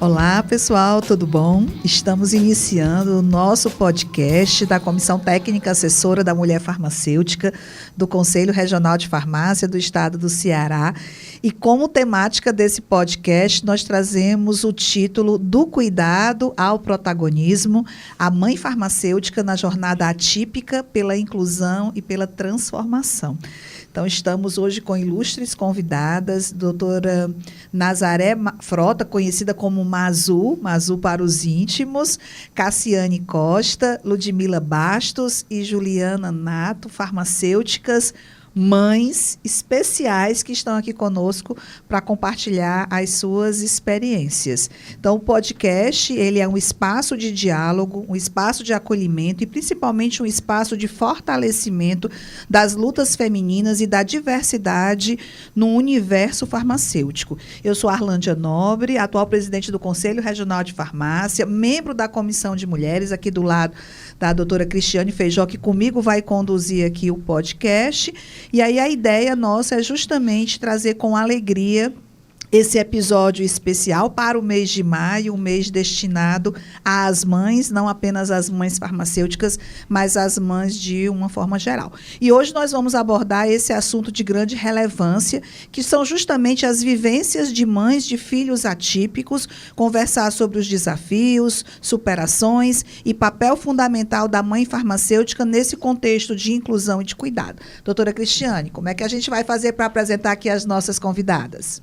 Olá, pessoal, tudo bom? Estamos iniciando o nosso podcast da Comissão Técnica Assessora da Mulher Farmacêutica do Conselho Regional de Farmácia do Estado do Ceará. E como temática desse podcast, nós trazemos o título Do Cuidado ao Protagonismo, a Mãe Farmacêutica na Jornada Atípica pela Inclusão e pela Transformação. Então, estamos hoje com ilustres convidadas, doutora Nazaré Frota, conhecida como Mazu para os íntimos, Cassiane Costa, Ludmila Bastos e Juliana Nato, farmacêuticas, mães especiais que estão aqui conosco para compartilhar as suas experiências. Então, o podcast, ele é um espaço de diálogo, um espaço de acolhimento e, principalmente, um espaço de fortalecimento das lutas femininas e da diversidade no universo farmacêutico. Eu sou Arlândia Nobre, atual presidente do Conselho Regional de Farmácia, membro da Comissão de Mulheres, aqui do lado da doutora Cristiane Feijó, que comigo vai conduzir aqui o podcast. E aí a ideia nossa é justamente trazer com alegria esse episódio especial para o mês de maio, um mês destinado às mães, não apenas às mães farmacêuticas, mas às mães de uma forma geral. E hoje nós vamos abordar esse assunto de grande relevância, que são justamente as vivências de mães de filhos atípicos, conversar sobre os desafios, superações e papel fundamental da mãe farmacêutica nesse contexto de inclusão e de cuidado. Doutora Cristiane, como é que a gente vai fazer para apresentar aqui as nossas convidadas?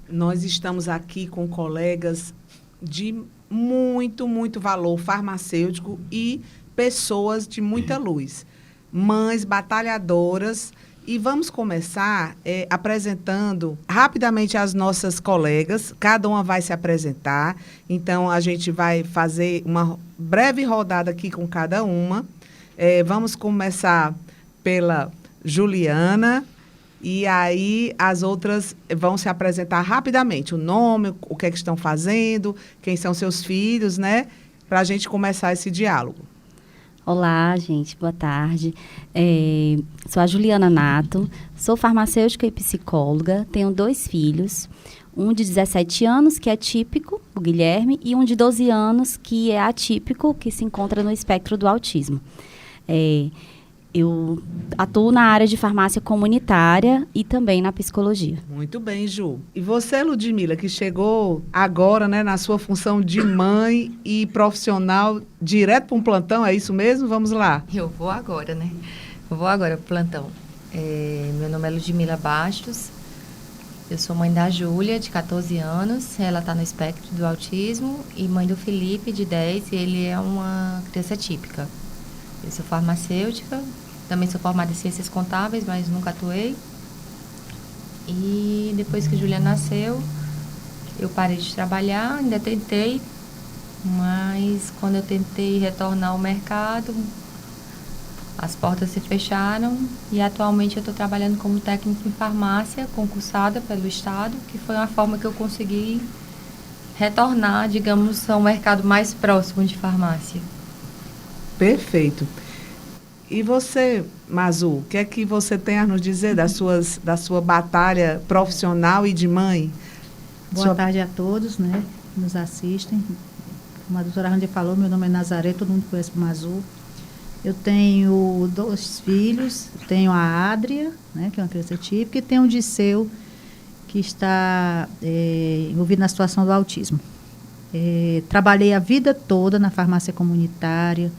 Nós estamos aqui com colegas de muito valor farmacêutico e pessoas de muita luz. Mães batalhadoras. E vamos começar apresentando rapidamente as nossas colegas. Cada uma vai se apresentar. Então, a gente vai fazer uma breve rodada aqui com cada uma. Vamos começar pela Juliana. E aí as outras vão se apresentar rapidamente, o nome, o que é que estão fazendo, quem são seus filhos, né? Para a gente começar esse diálogo. Olá, gente, boa tarde. Sou a Juliana Nato, sou farmacêutica e psicóloga, tenho 2 filhos, um de 17 anos, que é típico, o Guilherme, e um de 12 anos, que é atípico, que se encontra no espectro do autismo. Eu atuo na área de farmácia comunitária e também na psicologia. Muito bem, Ju. E você, Ludmila, que chegou agora, né, na sua função de mãe e profissional, direto para um plantão, é isso mesmo? Vamos lá. Eu vou agora, né? Eu vou agora para o plantão. Meu nome é Ludmila Bastos. Eu sou mãe da Júlia, de 14 anos. Ela está no espectro do autismo. E mãe do Felipe, de 10. E ele é uma criança típica. Eu sou farmacêutica, também sou formada em ciências contábeis, mas nunca atuei. E depois que a Julia nasceu, eu parei de trabalhar, ainda tentei, mas quando eu tentei retornar ao mercado, as portas se fecharam e atualmente eu estou trabalhando como técnica em farmácia, concursada pelo Estado, que foi uma forma que eu consegui retornar, digamos, ao mercado mais próximo de farmácia. Perfeito. E você, Mazu, o que é que você tem a nos dizer da sua batalha profissional e de mãe? Boa tarde a todos, né, que nos assistem. Como a doutora Randy falou, meu nome é Nazaré, todo mundo conhece o Mazu. Eu tenho 2 filhos, tenho a Adria, né, que é uma criança típica, e tenho o Disseu, que está envolvido na situação do autismo. Trabalhei a vida toda na farmácia comunitária,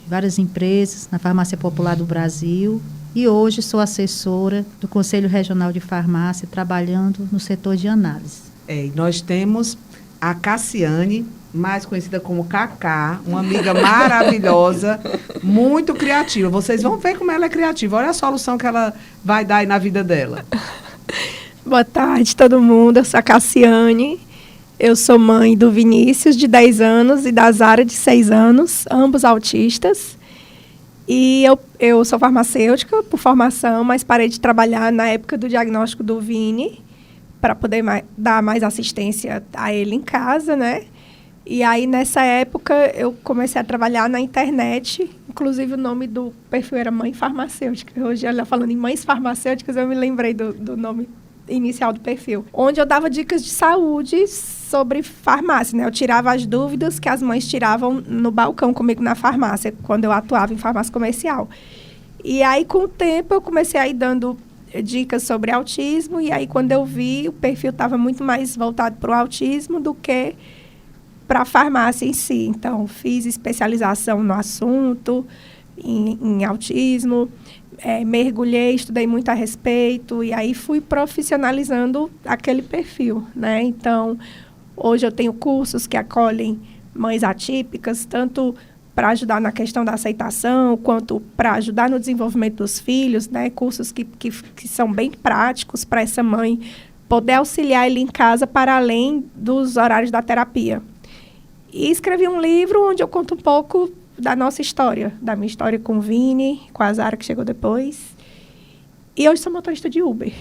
várias empresas, na Farmácia Popular do Brasil, e hoje sou assessora do Conselho Regional de Farmácia, trabalhando no setor de análise. Nós temos a Cassiane, mais conhecida como Cacá, uma amiga maravilhosa, muito criativa. Vocês vão ver como ela é criativa. Olha a solução que ela vai dar aí na vida dela. Boa tarde, todo mundo. Eu sou a Cassiane. Eu sou mãe do Vinícius, de 10 anos, e da Zara, de 6 anos, ambos autistas. E eu sou farmacêutica por formação, mas parei de trabalhar na época do diagnóstico do Vini, para poder dar mais assistência a ele em casa, né? E aí, nessa época, eu comecei a trabalhar na internet, Inclusive, o nome do perfil era Mãe Farmacêutica. Hoje, ela falando em mães farmacêuticas, eu me lembrei do nome inicial do perfil. Onde eu dava dicas de saúde sobre farmácia, né? Eu tirava as dúvidas que as mães tiravam no balcão comigo na farmácia, quando eu atuava em farmácia comercial. E aí, com o tempo, eu comecei a ir dando dicas sobre autismo. E aí, quando eu vi, o perfil estava muito mais voltado para o autismo do que para a farmácia em si. Então, fiz especialização no assunto, em autismo, mergulhei, estudei muito a respeito, e aí fui profissionalizando aquele perfil, né? Então, hoje eu tenho cursos que acolhem mães atípicas, tanto para ajudar na questão da aceitação, quanto para ajudar no desenvolvimento dos filhos, né? Cursos que são bem práticos para essa mãe poder auxiliar ele em casa para além dos horários da terapia. E escrevi um livro onde eu conto um pouco da nossa história, da minha história com o Vini, com a Zara, que chegou depois. E hoje sou motorista de Uber.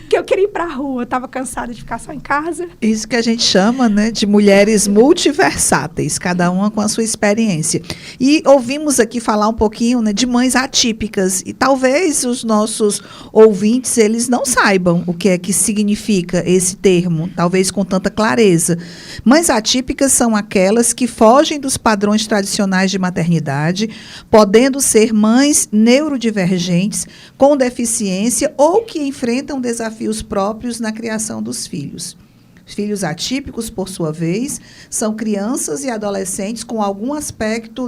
Porque eu queria ir para a rua, eu estava cansada de ficar só em casa. Isso que a gente chama, né, de mulheres multiversáteis, cada uma com a sua experiência. E ouvimos aqui falar um pouquinho, né, de mães atípicas. E talvez os nossos ouvintes, eles não saibam o que é que significa esse termo, talvez com tanta clareza. Mães atípicas são aquelas que fogem dos padrões tradicionais de maternidade, podendo ser mães neurodivergentes, com deficiência ou que enfrentam desafios próprios na criação dos filhos. Filhos atípicos, por sua vez, são crianças e adolescentes com algum aspecto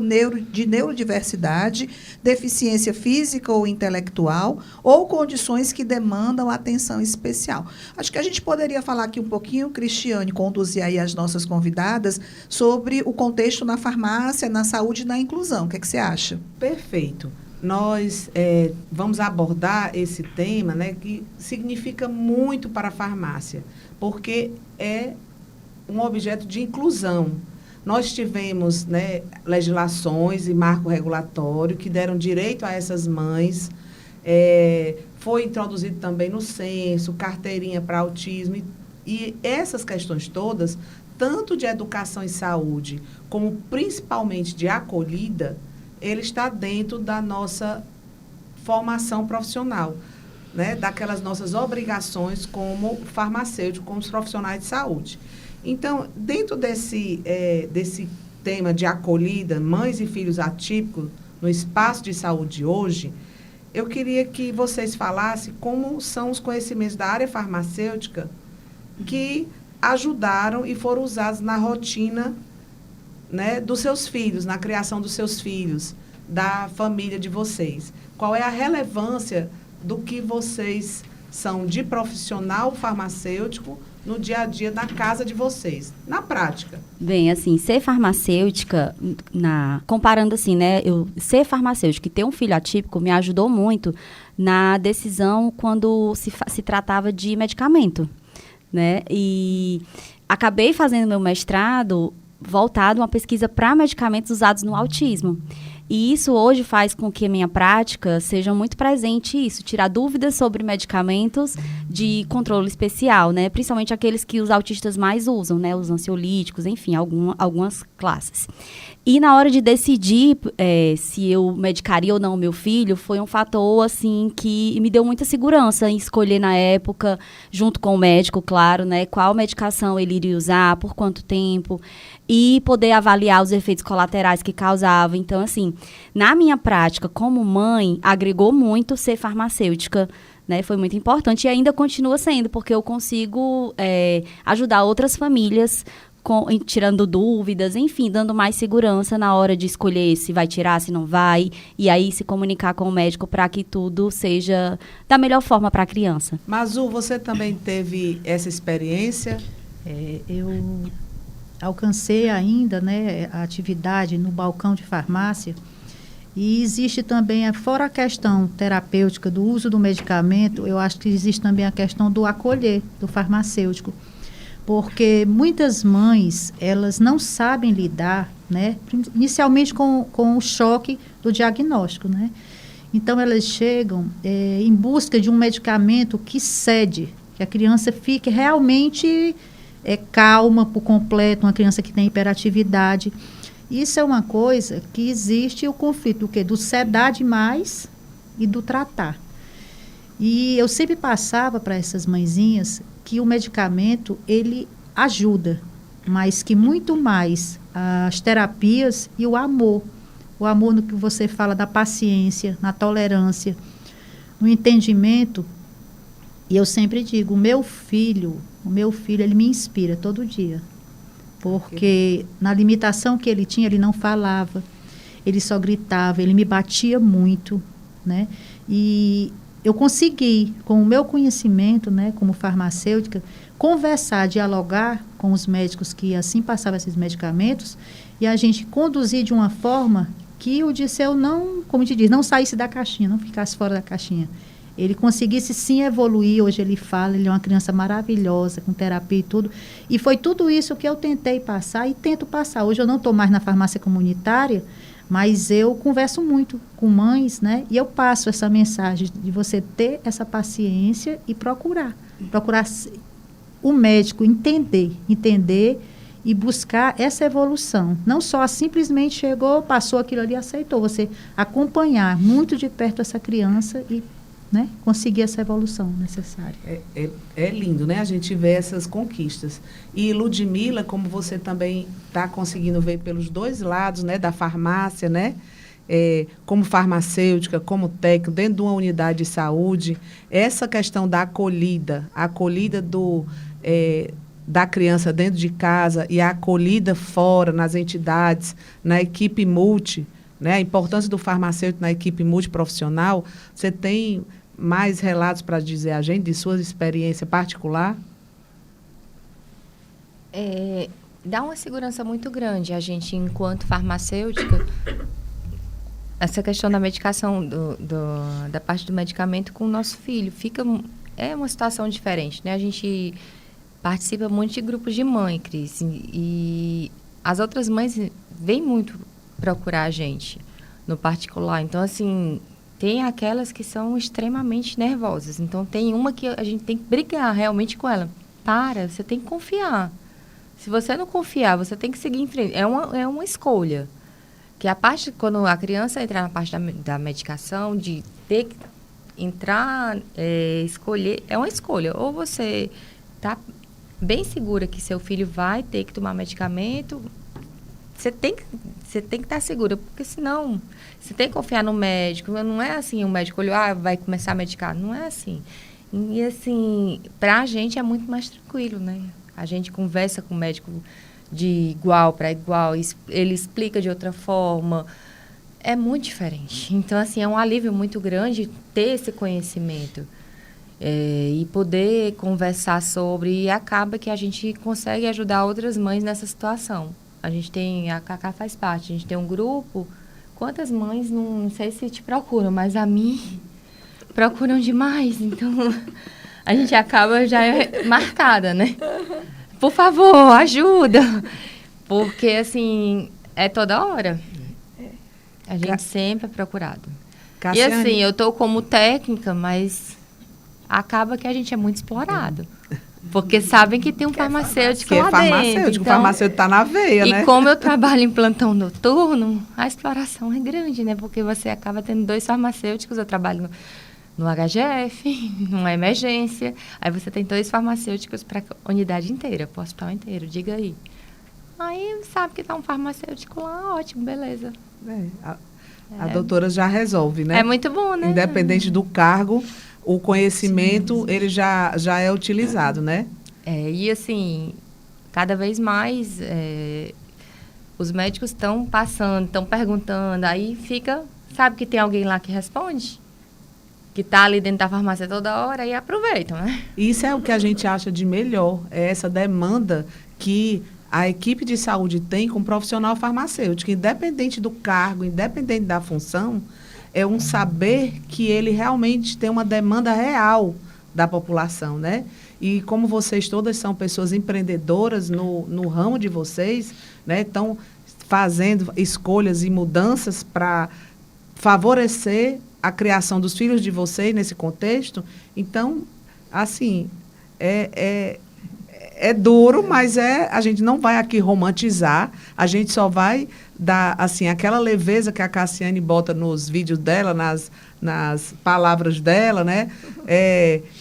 de neurodiversidade, deficiência física ou intelectual, ou condições que demandam atenção especial. Acho que a gente poderia falar aqui um pouquinho, Cristiane, conduzir aí as nossas convidadas, sobre o contexto na farmácia, na saúde e na inclusão. O que é que você acha? Perfeito. Nós vamos abordar esse tema, né, que significa muito para a farmácia, porque é um objeto de inclusão. Nós tivemos, né, legislações e marco regulatório que deram direito a essas mães. Foi introduzido também no censo, carteirinha para autismo. E essas questões todas, tanto de educação e saúde, como principalmente de acolhida, ele está dentro da nossa formação profissional, né? Daquelas nossas obrigações como farmacêutico, como profissionais de saúde. Então, dentro desse tema de acolhida, mães e filhos atípicos, no espaço de saúde hoje, eu queria que vocês falassem como são os conhecimentos da área farmacêutica que ajudaram e foram usados na rotina, né, dos seus filhos, na criação dos seus filhos, da família de vocês. Qual é a relevância do que vocês são de profissional farmacêutico no dia a dia na casa de vocês, na prática? Bem, assim, ser farmacêutica, comparando assim, né, ser farmacêutica e ter um filho atípico me ajudou muito na decisão quando se tratava de medicamento, né, e acabei fazendo meu mestrado voltado a uma pesquisa para medicamentos usados no autismo. E isso hoje faz com que a minha prática seja muito presente isso, tirar dúvidas sobre medicamentos de controle especial, né? Principalmente aqueles que os autistas mais usam, né? Os ansiolíticos, enfim, algumas classes. E na hora de decidir se eu medicaria ou não o meu filho, foi um fator, assim, que me deu muita segurança em escolher na época, junto com o médico, claro, né? Qual medicação ele iria usar, por quanto tempo, e poder avaliar os efeitos colaterais que causava. Então, assim, na minha prática como mãe, agregou muito ser farmacêutica, né? Foi muito importante e ainda continua sendo, porque eu consigo ajudar outras famílias tirando dúvidas, enfim, dando mais segurança na hora de escolher se vai tirar, se não vai, e aí se comunicar com o médico para que tudo seja da melhor forma para a criança. Mazu, você também teve essa experiência? Eu alcancei ainda, né, a atividade no balcão de farmácia, e existe também, fora a questão terapêutica do uso do medicamento, eu acho que existe também a questão do acolher do farmacêutico, porque muitas mães, elas não sabem lidar, né, inicialmente com o choque do diagnóstico, né? Então, elas chegam em busca de um medicamento que cede, que a criança fique realmente calma por completo, uma criança que tem hiperatividade. Isso é uma coisa que existe o conflito do quê? Do sedar demais e do tratar. E eu sempre passava para essas mãezinhas que o medicamento, ele ajuda, mas que muito mais as terapias e o amor. O amor no que você fala da paciência, na tolerância, no entendimento. E eu sempre digo, o meu filho, ele me inspira todo dia. Porque na limitação que ele tinha, ele não falava, ele só gritava, ele me batia muito, né? E eu consegui, com o meu conhecimento, né, como farmacêutica, conversar, dialogar com os médicos que assim passavam esses medicamentos e a gente conduzir de uma forma que o Dirceu não, como te diz, não saísse da caixinha, não ficasse fora da caixinha. Ele conseguisse sim evoluir, hoje ele fala, ele é uma criança maravilhosa, com terapia e tudo. E foi tudo isso que eu tentei passar e tento passar. Hoje eu não estou mais na farmácia comunitária, mas eu converso muito com mães, né? E eu passo essa mensagem de você ter essa paciência e procurar o médico entender e buscar essa evolução. Não só simplesmente chegou, passou aquilo ali e aceitou. Você acompanhar muito de perto essa criança e, né, conseguir essa evolução necessária. É lindo, né? A gente vê essas conquistas. E Ludmila, como você também está conseguindo ver pelos dois lados, né, da farmácia, né? Como farmacêutica, como técnico, dentro de uma unidade de saúde, essa questão da acolhida, da criança dentro de casa e a acolhida fora, nas entidades, na equipe multi, né? A importância do farmacêutico na equipe multiprofissional. Você tem mais relatos para dizer a gente de sua experiência particular? Dá uma segurança muito grande a gente, enquanto farmacêutica, essa questão da medicação, da parte do medicamento com o nosso filho. É uma situação diferente, né? A gente participa muito de grupos de mãe, Cris, e as outras mães vêm muito procurar a gente no particular. Então, assim, tem aquelas que são extremamente nervosas. Então, tem uma que a gente tem que brigar realmente com ela. Você tem que confiar. Se você não confiar, você tem que seguir em frente. É uma escolha. Que a parte, quando a criança entrar na parte da medicação, de ter que entrar, escolher, é uma escolha. Ou você está bem segura que seu filho vai ter que tomar medicamento, você tem que estar segura, porque senão você tem que confiar no médico. Não é assim, o médico olhou, vai começar a medicar. Não é assim. E assim, para a gente é muito mais tranquilo, né? A gente conversa com o médico de igual para igual, ele explica de outra forma. É muito diferente. Então, assim, é um alívio muito grande ter esse conhecimento. E poder conversar sobre, e acaba que a gente consegue ajudar outras mães nessa situação. A Cacá faz parte, a gente tem um grupo. Quantas mães, não sei se te procuram, mas a mim procuram demais. Então, a gente acaba já marcada, né? Por favor, ajuda. Porque, assim, é toda hora. A gente sempre é procurado. Cassiane. E, assim, eu estou como técnica, mas acaba que a gente é muito explorado. Porque sabem que tem um farmacêutico lá dentro. O farmacêutico está na veia, né? E como eu trabalho em plantão noturno, a exploração é grande, né? Porque você acaba tendo 2 farmacêuticos, eu trabalho no HGF, numa emergência, aí você tem 2 farmacêuticos para a unidade inteira, para o hospital inteiro, diga aí. Aí sabe que está um farmacêutico lá, ótimo, beleza. A doutora já resolve, né? É muito bom, né? Independente do cargo, o conhecimento, ele já é utilizado, né? E assim, cada vez mais os médicos estão passando, estão perguntando, aí sabe que tem alguém lá que responde? Que está ali dentro da farmácia toda hora e aproveitam, né? Isso é o que a gente acha de melhor, é essa demanda que a equipe de saúde tem com o profissional farmacêutico, independente do cargo, independente da função, é um saber que ele realmente tem uma demanda real da população, né? E como vocês todas são pessoas empreendedoras no ramo de vocês, né? Estão fazendo escolhas e mudanças para favorecer a criação dos filhos de vocês nesse contexto. Então, assim, é é duro, mas a gente não vai aqui romantizar, a gente só vai dar, assim, aquela leveza que a Cassiane bota nos vídeos dela, nas palavras dela, né?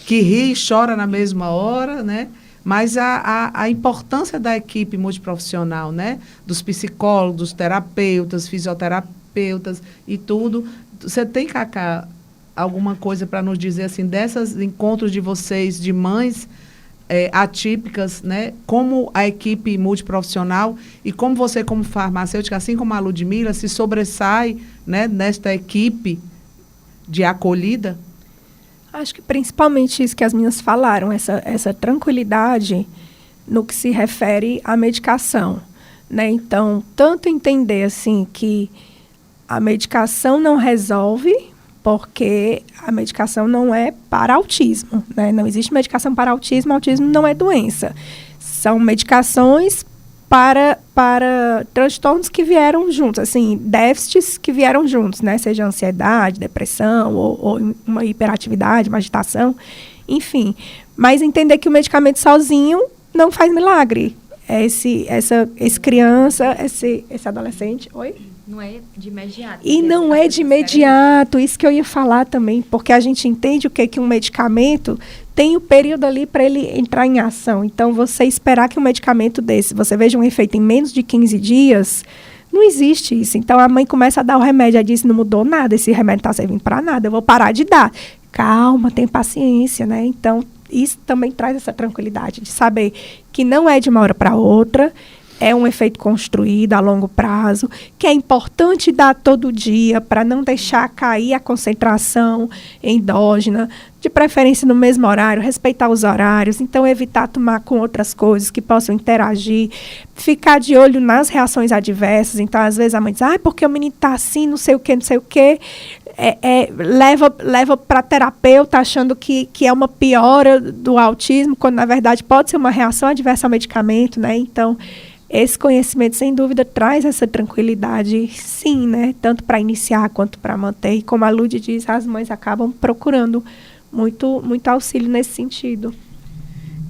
Que ri e chora na mesma hora, né? Mas a importância da equipe multiprofissional, né? Dos psicólogos, dos terapeutas, fisioterapeutas e tudo. Você tem, Cacá, alguma coisa para nos dizer, assim, desses encontros de vocês, de mães atípicas, né? Como a equipe multiprofissional e como você, como farmacêutica, assim como a Ludmila, se sobressai, né, nesta equipe de acolhida? Acho que principalmente isso que as meninas falaram, essa tranquilidade no que se refere à medicação, né? Então, tanto entender assim que a medicação não resolve, porque a medicação não é para autismo, né? Não existe medicação para autismo, autismo não é doença. São medicações para transtornos que vieram juntos, assim, déficits que vieram juntos, né? Seja ansiedade, depressão, ou uma hiperatividade, uma agitação, enfim. Mas entender que o medicamento sozinho não faz milagre. Essa criança, esse adolescente... Oi? Não é de imediato. E não é de imediato, isso que eu ia falar também, porque a gente entende o que um medicamento tem o período ali para ele entrar em ação. Então, você esperar que um medicamento desse, você veja um efeito em menos de 15 dias, não existe isso. Então, a mãe começa a dar o remédio, ela diz, não mudou nada, esse remédio não está servindo para nada, eu vou parar de dar. Calma, tem paciência, né? Então, isso também traz essa tranquilidade de saber que não é de uma hora para outra, é um efeito construído a longo prazo, que é importante dar todo dia para não deixar cair a concentração endógena, de preferência no mesmo horário, respeitar os horários, então evitar tomar com outras coisas que possam interagir, ficar de olho nas reações adversas. Então, às vezes a mãe diz, porque o menino está assim, não sei o quê, leva para terapeuta achando que é uma piora do autismo, quando na verdade pode ser uma reação adversa ao medicamento, né? Então, esse conhecimento, sem dúvida, traz essa tranquilidade, sim, né? Tanto para iniciar quanto para manter. E como a Lud diz, as mães acabam procurando muito auxílio nesse sentido.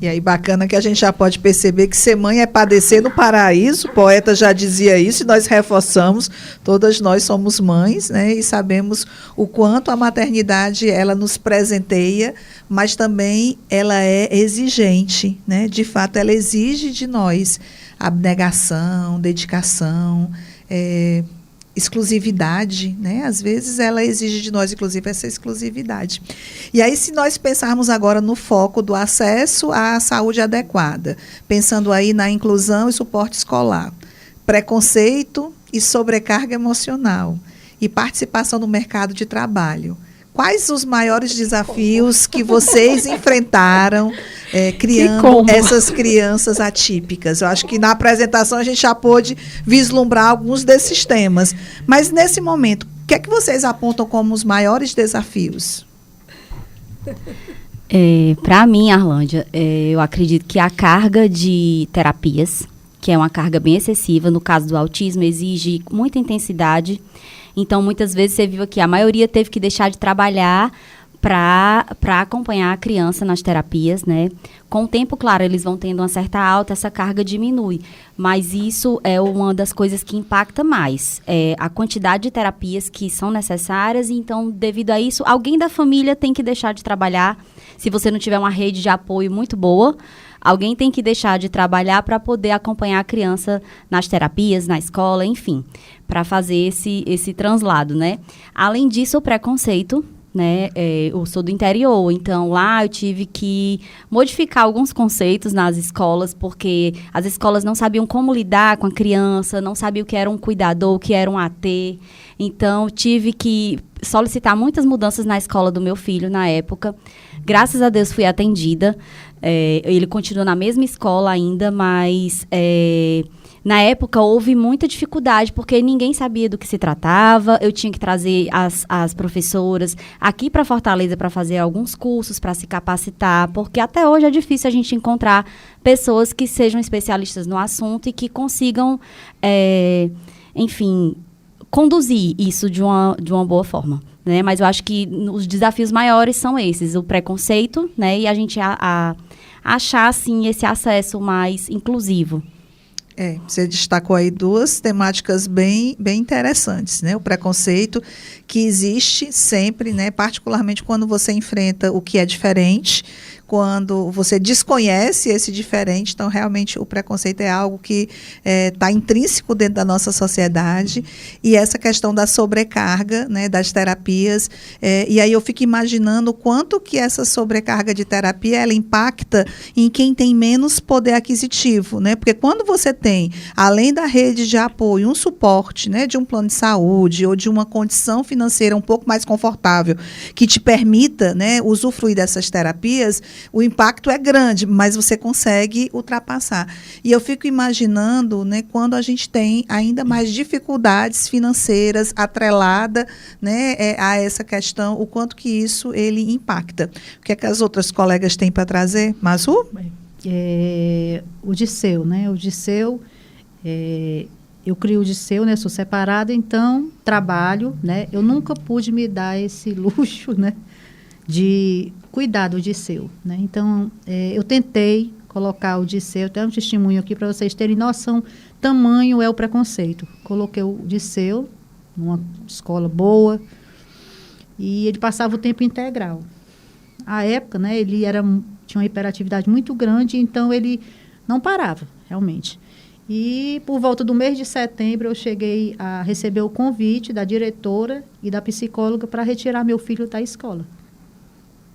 E aí, bacana que a gente já pode perceber que ser mãe é padecer no paraíso, o poeta já dizia isso, e nós reforçamos, todas nós somos mães, né, e sabemos o quanto a maternidade, ela nos presenteia, mas também ela é exigente, né, de fato, ela exige de nós abnegação, dedicação, exclusividade, né? Às vezes ela exige de nós, inclusive, essa exclusividade. E aí, se nós pensarmos agora no foco do acesso à saúde adequada, pensando aí na inclusão e suporte escolar, preconceito e sobrecarga emocional e participação no mercado de trabalho, quais os maiores desafios que vocês enfrentaram criando essas crianças atípicas? Eu acho que na apresentação a gente já pôde vislumbrar alguns desses temas. Mas, nesse momento, o que é que vocês apontam como os maiores desafios? Para mim, Arlândia, eu acredito que a carga de terapias, que é uma carga bem excessiva, no caso do autismo, exige muita intensidade. Então, muitas vezes, você viu aqui, a maioria teve que deixar de trabalhar para acompanhar a criança nas terapias, né? Com o tempo, claro, eles vão tendo uma certa alta, essa carga diminui. Mas isso é uma das coisas que impacta mais. A quantidade de terapias que são necessárias. Então, devido a isso, alguém da família tem que deixar de trabalhar. Se você não tiver uma rede de apoio muito boa, alguém tem que deixar de trabalhar para poder acompanhar a criança nas terapias, na escola, enfim, para fazer esse translado, né? Além disso, o preconceito, né? Eu sou do interior, então lá eu tive que modificar alguns conceitos nas escolas, porque as escolas não sabiam como lidar com a criança, não sabiam o que era um cuidador, o que era um AT. Então, tive que solicitar muitas mudanças na escola do meu filho na época. Graças a Deus fui atendida. Ele continua na mesma escola ainda, mas na época houve muita dificuldade, porque ninguém sabia do que se tratava. Eu tinha que trazer as professoras aqui para Fortaleza para fazer alguns cursos, para se capacitar, porque até hoje é difícil a gente encontrar pessoas que sejam especialistas no assunto e que consigam, enfim, conduzir isso de uma boa forma. Né? Mas eu acho que os desafios maiores são esses, o preconceito, né? E a gente achar, assim, esse acesso mais inclusivo. Você destacou aí duas temáticas bem interessantes, né? O preconceito que existe sempre, né? Particularmente quando você enfrenta o que é diferente, quando você desconhece esse diferente. Então, realmente, o preconceito é algo que está intrínseco dentro da nossa sociedade. E essa questão da sobrecarga, né, das terapias. E aí eu fico imaginando o quanto que essa sobrecarga de terapia ela impacta em quem tem menos poder aquisitivo, né? Porque quando você tem, além da rede de apoio, um suporte, né, de um plano de saúde ou de uma condição financeira um pouco mais confortável que te permita, né, usufruir dessas terapias, o impacto é grande, mas você consegue ultrapassar. E eu fico imaginando, né, quando a gente tem ainda mais dificuldades financeiras atrelada, né, a essa questão, o quanto que isso ele impacta. O que é que as outras colegas têm para trazer? Mazu? O Disseu, né? O Disseu, eu crio o Disseu, né? Sou separada, então trabalho, né? Eu nunca pude me dar esse luxo, né, de cuidar do Disseu, né? Então, eu tentei colocar o Disseu, tem um testemunho aqui para vocês terem noção, tamanho é o preconceito. Coloquei o Disseu numa escola boa e ele passava o tempo integral. À época, né, ele tinha uma hiperatividade muito grande, então ele não parava, realmente. E por volta do mês de setembro, eu cheguei a receber o convite da diretora e da psicóloga para retirar meu filho da escola.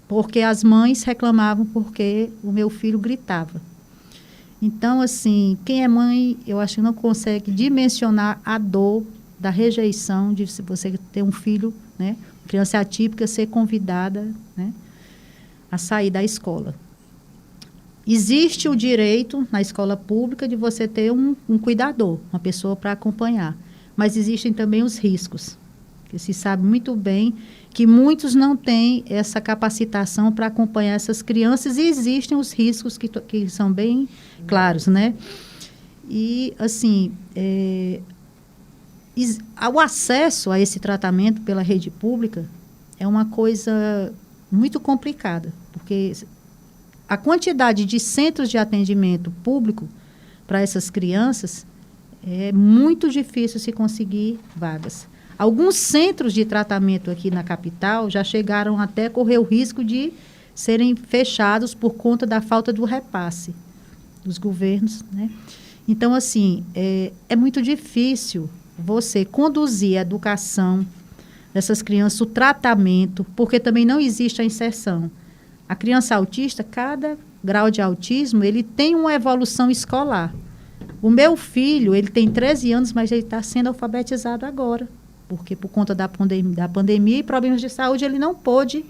Porque as mães reclamavam porque o meu filho gritava. Então, assim, quem é mãe, eu acho que não consegue dimensionar a dor da rejeição de você ter um filho, né, criança atípica, ser convidada, né, a sair da escola. Existe o direito, na escola pública, de você ter um cuidador, uma pessoa para acompanhar. Mas existem também os riscos, que se sabe muito bem que muitos não têm essa capacitação para acompanhar essas crianças e existem os riscos que são bem claros, né? E, assim, o acesso a esse tratamento pela rede pública é uma coisa muito complicada, porque a quantidade de centros de atendimento público para essas crianças é muito difícil se conseguir vagas. Alguns centros de tratamento aqui na capital já chegaram até a correr o risco de serem fechados por conta da falta do repasse dos governos, né? Então, assim, é muito difícil você conduzir a educação dessas crianças, o tratamento, porque também não existe a inserção. A criança autista, cada grau de autismo, ele tem uma evolução escolar. O meu filho, ele tem 13 anos, mas ele está sendo alfabetizado agora, porque por conta da pandemia e problemas de saúde, ele não pôde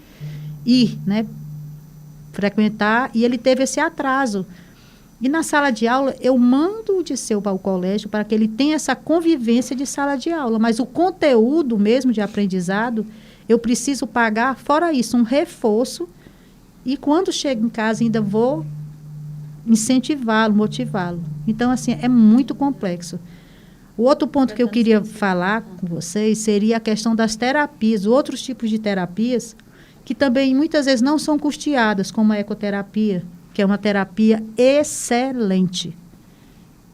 ir, né, frequentar, e ele teve esse atraso. E na sala de aula, eu mando o Disseu para o colégio para que ele tenha essa convivência de sala de aula, mas o conteúdo mesmo de aprendizado, eu preciso pagar, fora isso, um reforço, e quando chego em casa ainda vou incentivá-lo, motivá-lo. Então, assim, é muito complexo. O outro ponto que eu queria falar com vocês seria a questão das terapias, outros tipos de terapias, que também muitas vezes não são custeadas, como a ecoterapia, que é uma terapia excelente.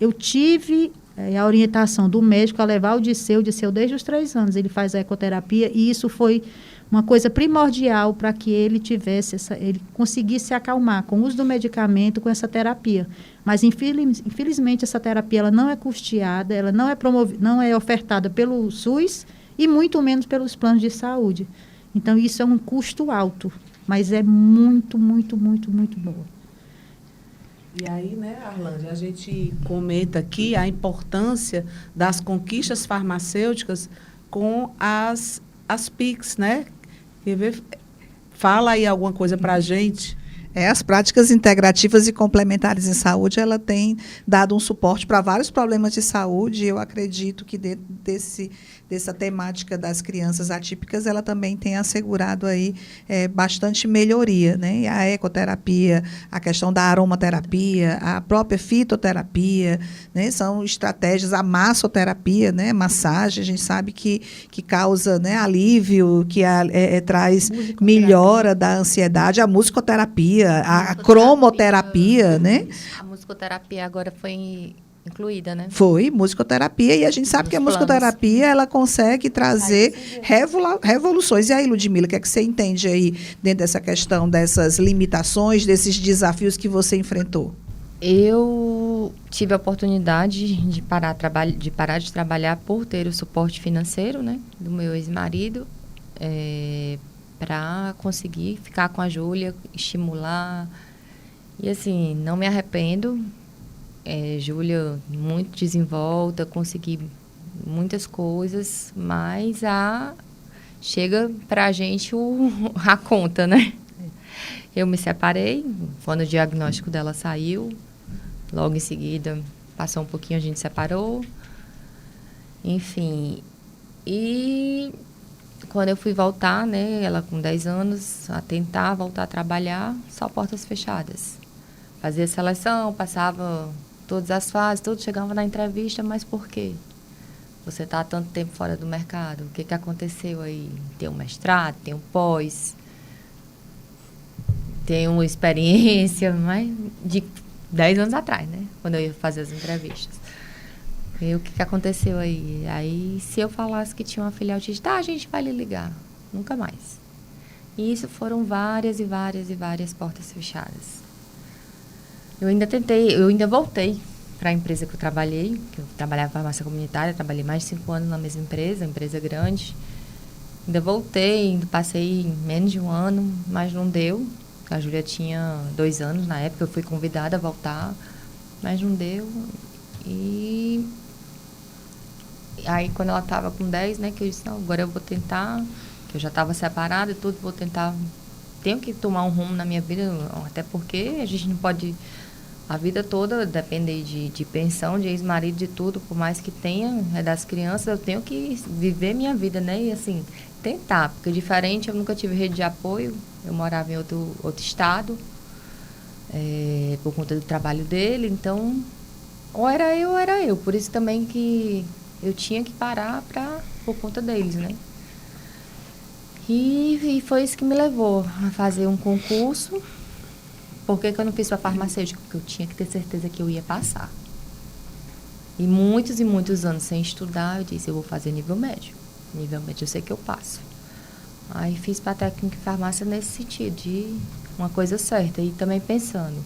Eu tive a orientação do médico a levar o Disseu desde os 3 anos, ele faz a ecoterapia, e isso foi uma coisa primordial para que ele ele conseguisse se acalmar com o uso do medicamento, com essa terapia. Mas, infelizmente, essa terapia ela não é custeada, ela não é ofertada pelo SUS e muito menos pelos planos de saúde. Então, isso é um custo alto, mas é muito, muito, muito, muito boa. E aí, né, Arlande, a gente comenta aqui a importância das conquistas farmacêuticas com as PICs, né? Fala aí alguma coisa para a gente. As práticas integrativas e complementares em saúde, ela tem dado um suporte para vários problemas de saúde. Eu acredito que dessa temática das crianças atípicas, ela também tem assegurado aí bastante melhoria, né? E a ecoterapia, a questão da aromaterapia, a própria fitoterapia, né? São estratégias, a massoterapia, né? Massagem, a gente sabe que causa, né, alívio, que traz melhora da ansiedade, a musicoterapia, fisioterapia, a cromoterapia, né? A musicoterapia agora foi incluída, né? Foi, musicoterapia, e a gente sabe Nos que a planos. musicoterapia, ela consegue trazer revoluções. E aí, Ludmila, o que é que você entende aí dentro dessa questão, dessas limitações, desses desafios que você enfrentou? Eu tive a oportunidade de parar de trabalhar por ter o suporte financeiro, né, do meu ex-marido, para conseguir ficar com a Júlia, estimular. E assim, não me arrependo. Júlia muito desenvolta, consegui muitas coisas, mas chega pra gente a conta, né? Eu me separei, quando o diagnóstico dela saiu, logo em seguida, passou um pouquinho, a gente separou. Enfim, e quando eu fui voltar, né, ela com 10 anos, a tentar voltar a trabalhar, só portas fechadas. Fazia seleção, passava todas as fases, tudo, chegava na entrevista, mas por quê? Você está há tanto tempo fora do mercado, o que aconteceu aí? Tem um mestrado, tem um pós, tem uma experiência, mas de 10 anos atrás, né? Quando eu ia fazer as entrevistas. E o que aconteceu aí? Aí, se eu falasse que tinha uma filha autista, a gente vai lhe ligar. Nunca mais. E isso foram várias e várias e várias portas fechadas. Eu ainda voltei para a empresa que eu trabalhei, que eu trabalhava em farmácia comunitária, trabalhei mais de 5 anos na mesma empresa grande. Ainda voltei, ainda passei menos de um ano, mas não deu. A Júlia tinha 2 anos na época, eu fui convidada a voltar, mas não deu. E aí, quando ela estava com 10, né, que eu disse, não, agora eu vou tentar, que eu já estava separada e tudo, vou tentar, tenho que tomar um rumo na minha vida, até porque a gente não pode a vida toda depender de pensão, de ex-marido, de tudo, por mais que tenha, das crianças, eu tenho que viver minha vida, né, e assim, tentar, porque diferente, eu nunca tive rede de apoio, eu morava em outro estado, por conta do trabalho dele, então, ou era eu, por isso também que eu tinha que parar por conta deles, né. E foi isso que me levou a fazer um concurso. Por que eu não fiz para farmacêutica? Porque eu tinha que ter certeza que eu ia passar. E muitos anos sem estudar, eu disse, eu vou fazer nível médio. Nível médio eu sei que eu passo. Aí fiz para técnica em farmácia nesse sentido, de uma coisa certa. E também pensando,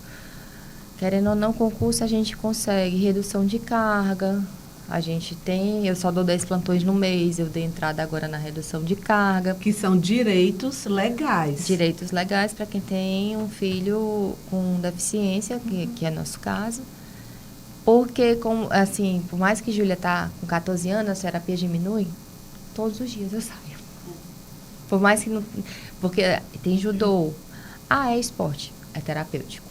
querendo ou não, concurso a gente consegue redução de carga. A gente tem, eu só dou 10 plantões no mês, eu dei entrada agora na redução de carga. Que são direitos legais. Direitos legais para quem tem um filho com deficiência, que é nosso caso. Porque, assim, por mais que Júlia está com 14 anos, a terapia diminui, todos os dias eu saio. Por mais que não... Porque tem judô. É esporte, é terapêutico.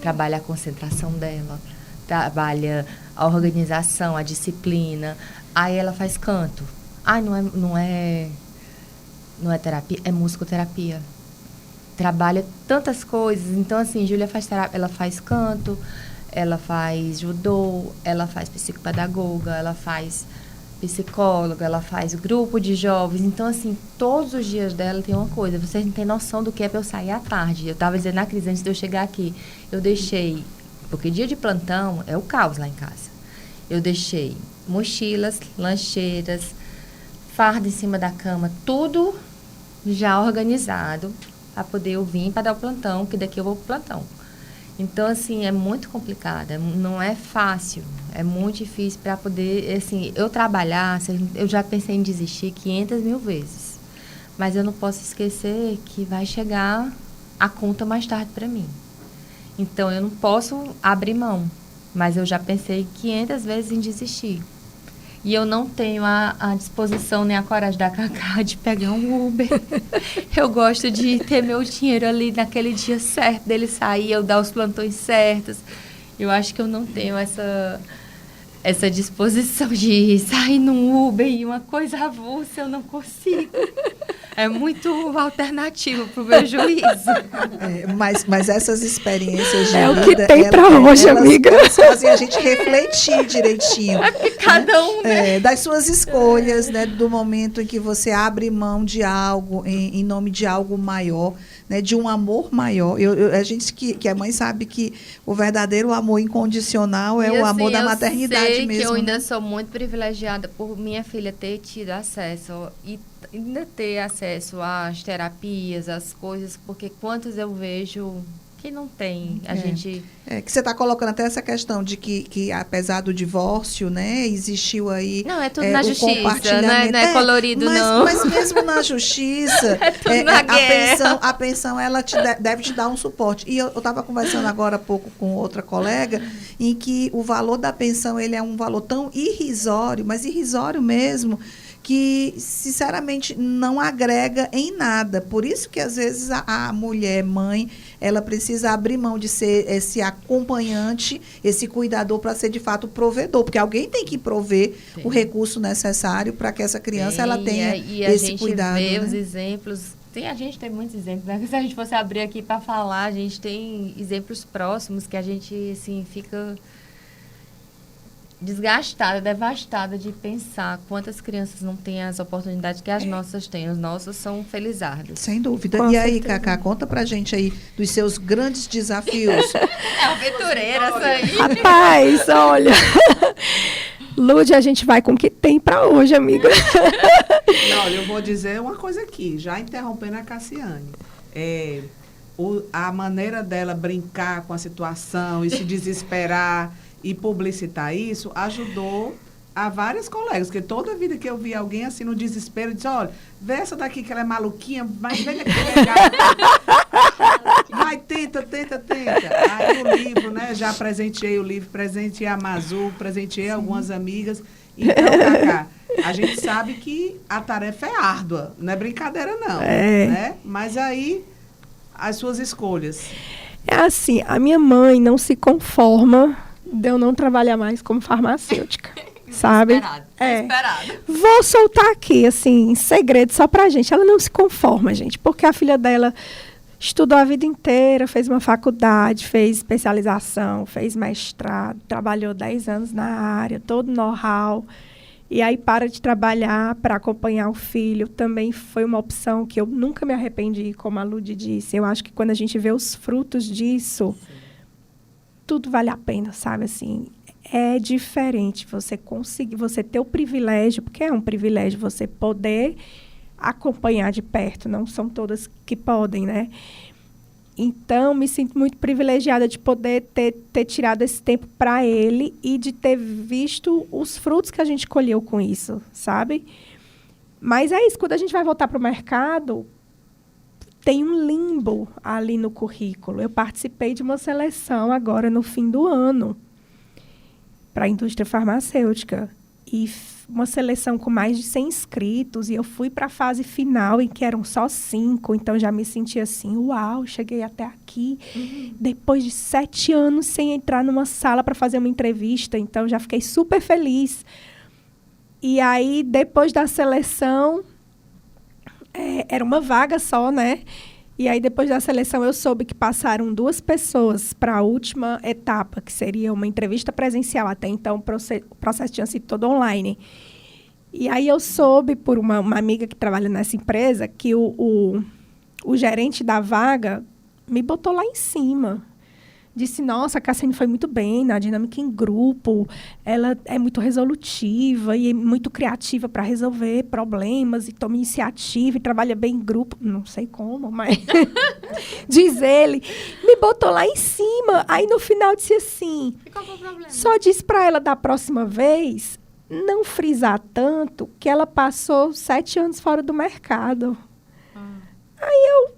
Trabalha a concentração dela, trabalha a organização, a disciplina. Aí ela faz canto. Não é terapia, é musicoterapia. Trabalha tantas coisas. Então, assim, Júlia faz terapia, ela faz canto, ela faz judô, ela faz psicopedagoga, ela faz psicóloga, ela faz grupo de jovens. Então, assim, todos os dias dela tem uma coisa. Vocês não têm noção do que é para eu sair à tarde. Eu estava dizendo na Cris, antes de eu chegar aqui, eu deixei... Porque dia de plantão é o caos lá em casa. Eu deixei mochilas, lancheiras, farda em cima da cama, tudo já organizado para poder eu vir para dar o plantão, que daqui eu vou para o plantão. Então, assim, é muito complicado, não é fácil, é muito difícil para poder, assim, eu trabalhar, eu já pensei em desistir 500 mil vezes, mas eu não posso esquecer que vai chegar a conta mais tarde para mim. Então, eu não posso abrir mão, mas eu já pensei 500 vezes em desistir. E eu não tenho a disposição nem a coragem da Cacá de pegar um Uber. Eu gosto de ter meu dinheiro ali naquele dia certo, dele sair, eu dar os plantões certos. Eu acho que eu não tenho essa disposição de sair num Uber e uma coisa avulsa, eu não consigo. É muito alternativo pro meu juízo. Mas essas experiências de É o vida, que tem pra hoje, amiga. Elas fazem a gente refletir direitinho. É porque cada um, né? Das suas escolhas, né, do momento em que você abre mão de algo em nome de algo maior, né, de um amor maior. A gente que é mãe sabe que o verdadeiro amor incondicional é E, o amor assim, da maternidade eu sei mesmo. que eu ainda né? sou muito privilegiada por minha filha ter tido acesso e ainda ter acesso às terapias, às coisas, porque quantas eu vejo que não tem. A gente... Que você está colocando até essa questão de que apesar do divórcio, né, existiu aí Não, é tudo na justiça, compartilhamento. não é colorido, não. Mas mesmo na justiça, É tudo na guerra. a pensão ela deve te dar um suporte. E eu estava conversando agora há pouco com outra colega, em que o valor da pensão ele é um valor tão irrisório, mas irrisório mesmo, que, sinceramente, não agrega em nada. Por isso que, às vezes, a mulher, mãe, ela precisa abrir mão de ser esse acompanhante, esse cuidador, para ser, de fato, provedor. Porque alguém tem que prover o recurso necessário para que essa criança ela tenha esse cuidado. E a gente vê né? os exemplos... A gente tem muitos exemplos, né? Se a gente fosse abrir aqui para falar, a gente tem exemplos próximos que a gente, assim, fica... desgastada, devastada de pensar quantas crianças não têm as oportunidades que as nossas têm. As nossas são felizardas. Sem dúvida. Com e aí, certeza. Cacá, conta pra gente aí dos seus grandes desafios. É aventureira essa aí. Rapaz, olha. Lude, a gente vai com o que tem pra hoje, amiga. Não, olha, eu vou dizer uma coisa aqui, já interrompendo a Cassiane. A maneira dela brincar com a situação e se desesperar e publicitar isso ajudou a várias colegas, porque toda vida que eu vi alguém assim no desespero, disse, olha, vê essa daqui que ela é maluquinha, mas vem aqui legal. Vai, tenta. Aí o livro, né, já presenteei o livro, presenteei a Mazu, presenteei algumas amigas. Então, Cacá, a gente sabe que a tarefa é árdua, não é brincadeira não, né? Mas aí, as suas escolhas. É assim, a minha mãe não se conforma de eu não trabalhar mais como farmacêutica, sabe? Esperado. Vou soltar aqui, assim, em segredo só pra gente. Ela não se conforma, gente, porque a filha dela estudou a vida inteira, fez uma faculdade, fez especialização, fez mestrado, trabalhou 10 anos na área, todo know-how. E aí para de trabalhar para acompanhar o filho. Também foi uma opção que eu nunca me arrependi, como a Lude disse. Eu acho que quando a gente vê os frutos disso, tudo vale a pena, sabe? Assim, é diferente você conseguir, você ter o privilégio, porque é um privilégio você poder acompanhar de perto, não são todas que podem, né? Então, me sinto muito privilegiada de poder ter tirado esse tempo para ele e de ter visto os frutos que a gente colheu com isso, sabe? Mas é isso, quando a gente vai voltar para o mercado, tem um limbo ali no currículo. Eu participei de uma seleção agora no fim do ano para a indústria farmacêutica. E uma seleção com mais de 100 inscritos. E eu fui para a fase final, em que eram só 5. Então, já me senti assim, uau, cheguei até aqui. Depois de 7 anos sem entrar numa sala para fazer uma entrevista. Então, já fiquei super feliz. E aí, depois da seleção... era uma vaga só, né? E aí, depois da seleção, eu soube que passaram 2 pessoas para a última etapa, que seria uma entrevista presencial. Até então, o processo tinha sido todo online. E aí, eu soube, por uma amiga que trabalha nessa empresa, que o gerente da vaga me botou lá em cima. Disse, nossa, a Cassiane foi muito bem na dinâmica em grupo, ela é muito resolutiva e muito criativa para resolver problemas e toma iniciativa e trabalha bem em grupo. Não sei como, mas diz ele. Me botou lá em cima. Aí, no final, disse assim, Qual foi o problema? só disse para ela da próxima vez não frisar tanto que ela passou 7 anos fora do mercado. Aí eu...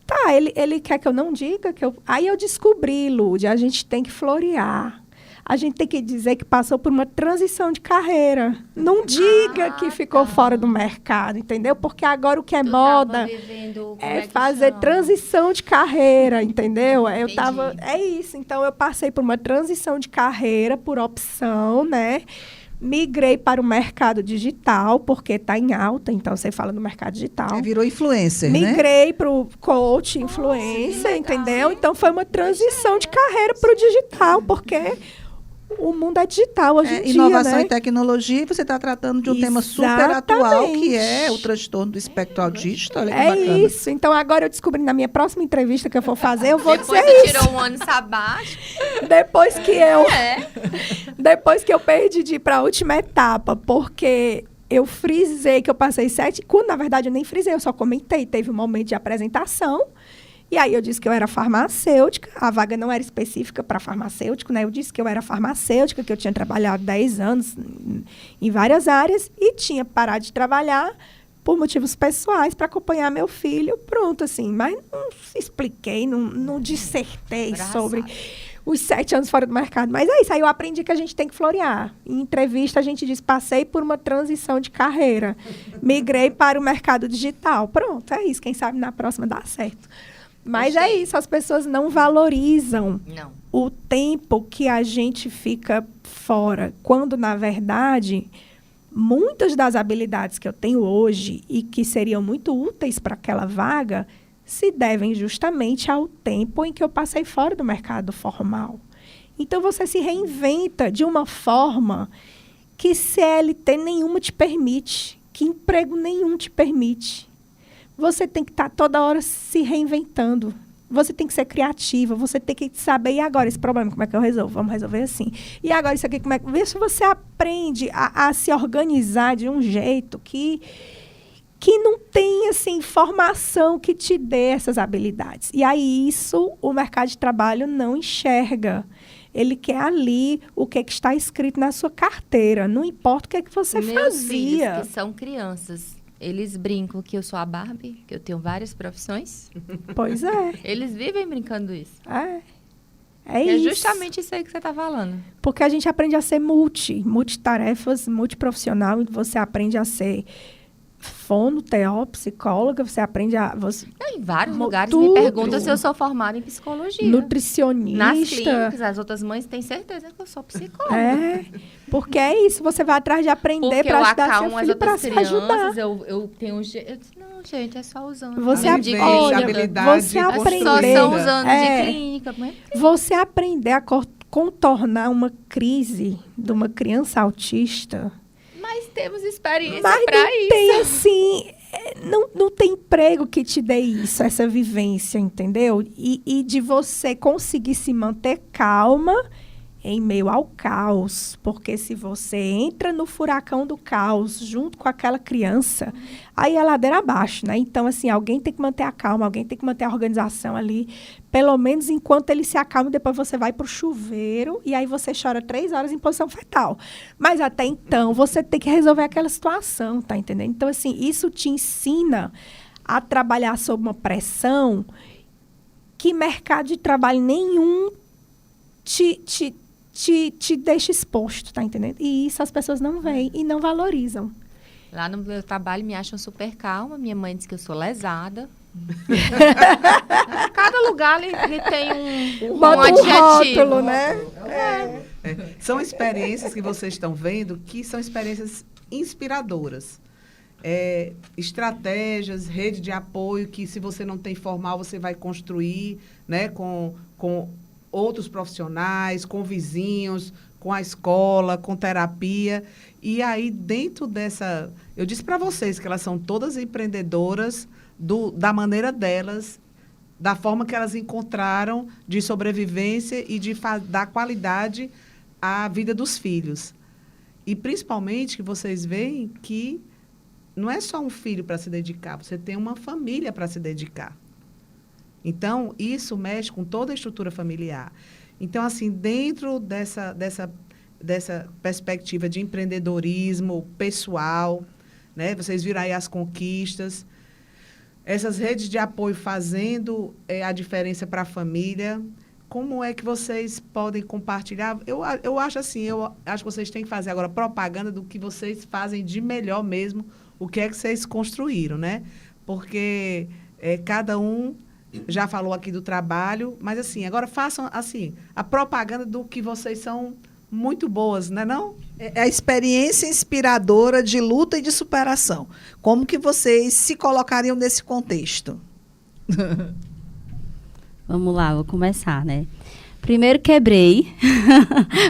Tá, ele quer que eu não diga que eu... Aí eu descobri, Lude, a gente tem que florear. A gente tem que dizer que passou por uma transição de carreira. Não diga que ficou fora do mercado, entendeu? Porque agora o que é moda é fazer transição de carreira, entendeu? Eu tava... É isso. Então, eu passei por uma transição de carreira, por opção, né? Migrei para o mercado digital, porque está em alta, então você fala no mercado digital. Virou influencer, né? Migrei para o coach, influencer, entendeu? Então, foi uma transição de carreira para o digital, porque o mundo é digital hoje em dia, Inovação né? e tecnologia, e você está tratando de um tema super atual, que é o transtorno do espectro autista. Olha que bacana. Isso. Então, agora eu descobri na minha próxima entrevista que eu vou fazer, eu vou Depois dizer que isso. tirou um ano sabático. Depois que eu... É. Depois que eu perdi de ir para a última etapa, porque eu frisei que eu passei 7... Quando, na verdade, eu nem frisei, eu só comentei. Teve um momento de apresentação. E aí eu disse que eu era farmacêutica. A vaga não era específica para farmacêutico, né? Eu disse que eu era farmacêutica, que eu tinha trabalhado 10 anos em várias áreas e tinha parado de trabalhar por motivos pessoais para acompanhar meu filho. Pronto, assim. Mas não expliquei, não dissertei sobre os 7 anos fora do mercado. Mas é isso, aí eu aprendi que a gente tem que florear. Em entrevista, a gente diz, passei por uma transição de carreira. Migrei para o mercado digital. Pronto, é isso. Quem sabe na próxima dá certo. Mas é isso, as pessoas não valorizam o tempo que a gente fica fora. Quando, na verdade, muitas das habilidades que eu tenho hoje e que seriam muito úteis para aquela vaga se devem justamente ao tempo em que eu passei fora do mercado formal. Então, você se reinventa de uma forma que CLT nenhuma te permite, que emprego nenhum te permite. Você tem que estar toda hora se reinventando. Você tem que ser criativa, você tem que saber, e agora esse problema, como é que eu resolvo? Vamos resolver assim. E agora isso aqui, como é que... Vê se você aprende a se organizar de um jeito que não tem, assim, formação que te dê essas habilidades. E aí isso o mercado de trabalho não enxerga. Ele quer ali o que está escrito na sua carteira. Não importa o que é que você Meus fazia. filhos, que são crianças, eles brincam que eu sou a Barbie, que eu tenho várias profissões. Pois é. Eles vivem brincando isso. É E é isso. justamente isso aí que você está falando. Porque a gente aprende a ser multitarefas, multiprofissional, e você aprende a ser fono, TO, psicóloga, você aprende a... Em vários lugares tudo. me perguntam se eu sou formada em psicologia. Nutricionista. Nas clínicas, as outras mães têm certeza que eu sou psicóloga. Porque é isso, você vai atrás de aprender para ajudar seu filho, para se ajudar. Eu tenho... Eu disse, não, gente, é só usando. Você Habilidade, você As aprender. pessoas estão usando de clínica. Mas... Você aprender a contornar uma crise de uma criança autista... Mas temos experiência Mas para não isso. tem, assim, não tem emprego que te dê isso, essa vivência, entendeu? E de você conseguir se manter calma em meio ao caos. Porque se você entra no furacão do caos junto com aquela criança, aí é ladeira abaixo, né? Então, assim, alguém tem que manter a calma, alguém tem que manter a organização ali, pelo menos enquanto ele se acalma, depois você vai pro chuveiro e aí você chora 3 horas em posição fetal. Mas até então, você tem que resolver aquela situação, tá entendendo? Então, assim, isso te ensina a trabalhar sob uma pressão que mercado de trabalho nenhum te deixa exposto, tá entendendo? E isso as pessoas não veem e não valorizam. Lá no meu trabalho me acham super calma. Minha mãe diz que eu sou lesada. Cada lugar ele tem um Bota adjetivo. rótulo, né? São experiências que vocês estão vendo que são experiências inspiradoras. Estratégias, rede de apoio que, se você não tem formal, você vai construir, né, com outros profissionais, com vizinhos, com a escola, com terapia. E aí, dentro dessa... Eu disse para vocês que elas são todas empreendedoras da maneira delas, da forma que elas encontraram de sobrevivência e de dar qualidade à vida dos filhos. E, principalmente, que vocês veem que não é só um filho para se dedicar, você tem uma família para se dedicar. Então, isso mexe com toda a estrutura familiar. Então, assim, dentro dessa perspectiva de empreendedorismo pessoal, né? Vocês viram aí as conquistas, essas redes de apoio fazendo a diferença para a família. Como é que vocês podem compartilhar? Eu acho assim, eu acho que vocês têm que fazer agora propaganda do que vocês fazem de melhor mesmo, o que é que vocês construíram, né? Porque cada um já falou aqui do trabalho, mas assim, agora façam assim, a propaganda do que vocês são muito boas, né não? É a experiência inspiradora de luta e de superação. Como que vocês se colocariam nesse contexto? Vamos lá, vou começar, né? Primeiro quebrei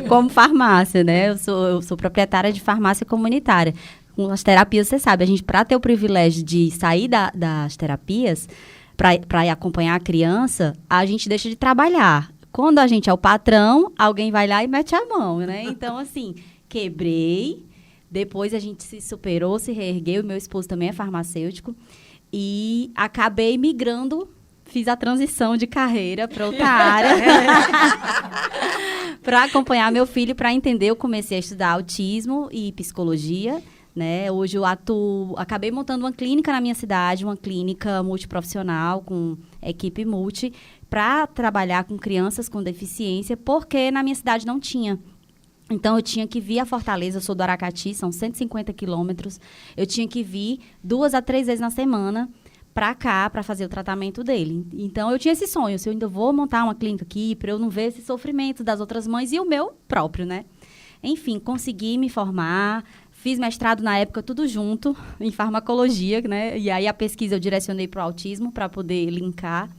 como farmácia, né? Eu sou proprietária de farmácia comunitária. Com as terapias, você sabe, a gente, para ter o privilégio de sair das terapias, para ir acompanhar a criança, a gente deixa de trabalhar. Quando a gente é o patrão, alguém vai lá e mete a mão, né? Então, assim, quebrei, depois a gente se superou, se reergueu, meu esposo também é farmacêutico, e acabei migrando. Fiz a transição de carreira para outra área para acompanhar meu filho, para entender. Eu comecei a estudar autismo e psicologia, né? Hoje eu acabei montando uma clínica na minha cidade, uma clínica multiprofissional com equipe multi, para trabalhar com crianças com deficiência, porque na minha cidade não tinha. Então, eu tinha que vir a Fortaleza, eu sou do Aracati, são 150 quilômetros, eu tinha que vir 2 a 3 vezes na semana para cá, para fazer o tratamento dele. Então, eu tinha esse sonho, eu ainda vou montar uma clínica aqui, para eu não ver esse sofrimento das outras mães e o meu próprio, né? Enfim, consegui me formar, fiz mestrado na época, tudo junto, em farmacologia, né? E aí, a pesquisa eu direcionei para o autismo, para poder linkar.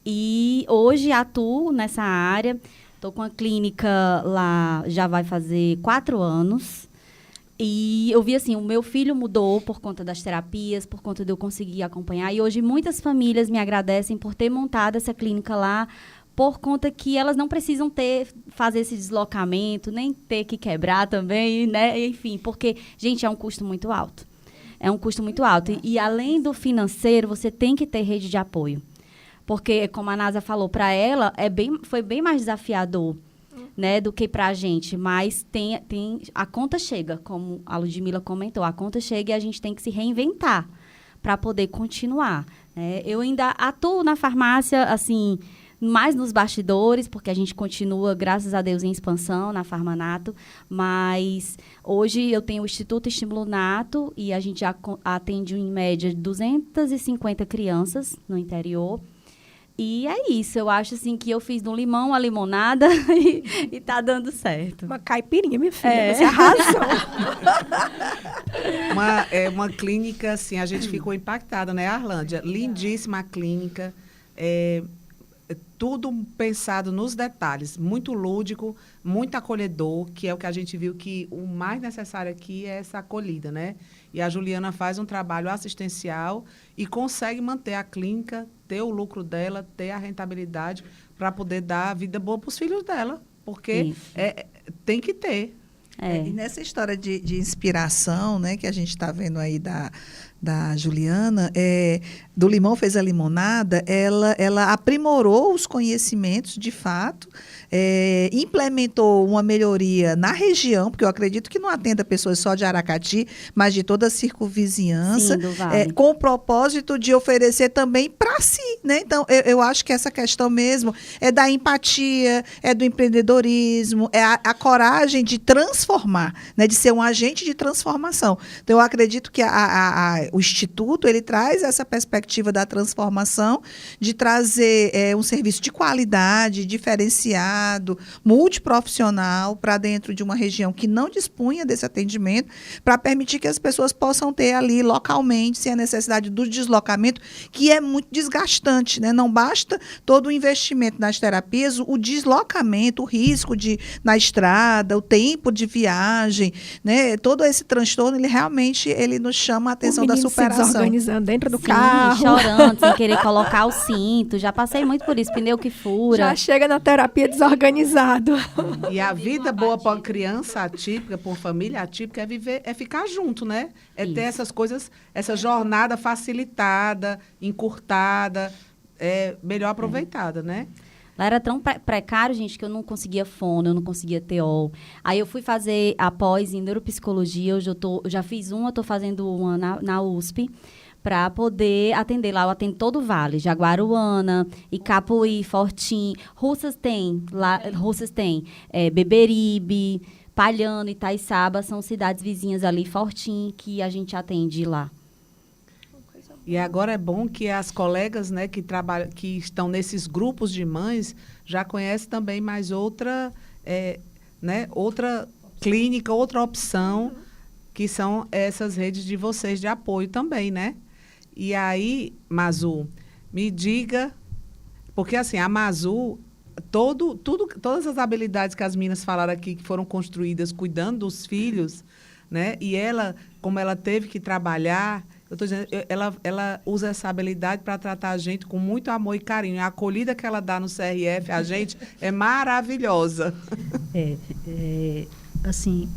E hoje atuo nessa área, estou com a clínica lá, já vai fazer 4 anos. E eu vi assim, o meu filho mudou por conta das terapias, por conta de eu conseguir acompanhar. E hoje muitas famílias me agradecem por ter montado essa clínica lá, por conta que elas não precisam fazer esse deslocamento, nem ter que quebrar também, né? Enfim, porque, gente, é um custo muito alto. É um custo muito alto. E além do financeiro, você tem que ter rede de apoio. Porque, como a Nasa falou, para ela foi bem mais desafiador, né, do que para a gente, mas a conta chega, como a Ludmila comentou, a conta chega e a gente tem que se reinventar para poder continuar. Né? Eu ainda atuo na farmácia, assim, mais nos bastidores, porque a gente continua, graças a Deus, em expansão na Farmanato, mas hoje eu tenho o Instituto Estímulo Nato e a gente atende, em média, 250 crianças no interior. E é isso, eu acho assim que eu fiz do limão a limonada e tá dando certo. Uma caipirinha, minha filha, você arrasou. Uma clínica, assim, a gente ficou impactada, né, Arlândia? Lindíssima a clínica, tudo pensado nos detalhes, muito lúdico, muito acolhedor, que é o que a gente viu que o mais necessário aqui é essa acolhida, né? E a Juliana faz um trabalho assistencial e consegue manter a clínica, ter o lucro dela, ter a rentabilidade para poder dar a vida boa para os filhos dela, porque tem que ter. E nessa história de inspiração, né, que a gente está vendo aí da Juliana, do limão fez a limonada, ela aprimorou os conhecimentos, de fato, implementou uma melhoria na região, porque eu acredito que não atenda pessoas só de Aracati, mas de toda a circunvizinhança, Sim, do Vale. com o propósito de oferecer também para si, né? Então, eu acho que essa questão mesmo é da empatia, é do empreendedorismo, é a coragem de transformar, né? De ser um agente de transformação. Então, eu acredito que o Instituto, ele traz essa perspectiva da transformação, de trazer um serviço de qualidade, diferenciado, multiprofissional, para dentro de uma região que não dispunha desse atendimento, para permitir que as pessoas possam ter ali localmente, sem a necessidade do deslocamento, que é muito desgastante, né? Não basta todo o investimento nas terapias, o deslocamento, o risco na estrada, o tempo de viagem, né? Todo esse transtorno, ele realmente nos chama a atenção da superação. Se desorganizando dentro do Sim, carro. chorando, sem querer colocar o cinto. Já passei muito por isso, pneu que fura. Já chega na terapia desorganizado. E a vida boa para uma criança atípica, para uma família atípica, é ficar junto, né? É ter essas coisas, essa jornada facilitada, encurtada, melhor aproveitada, né? Lá era tão precário, gente, que eu não conseguia fono, eu não conseguia TO. Aí eu fui fazer a pós em neuropsicologia, eu já fiz uma, eu estou fazendo uma na USP, para poder atender lá. Eu atendo todo o Vale, Jaguaruana, Icapuí, Fortim, Russas tem Beberibe, Palhano, Itaiçaba, são cidades vizinhas ali, Fortim, que a gente atende lá. E agora é bom que as colegas, né, que estão nesses grupos de mães já conhecem também mais outra né, outra clínica, outra opção, que são essas redes de vocês de apoio também, né? E aí, Mazu, me diga, porque assim, a Mazu, todas as habilidades que as meninas falaram aqui, que foram construídas cuidando dos filhos, né? E ela, como ela teve que trabalhar, eu tô dizendo, ela usa essa habilidade para tratar a gente com muito amor e carinho. A acolhida que ela dá no CRF, a gente, é maravilhosa. Assim,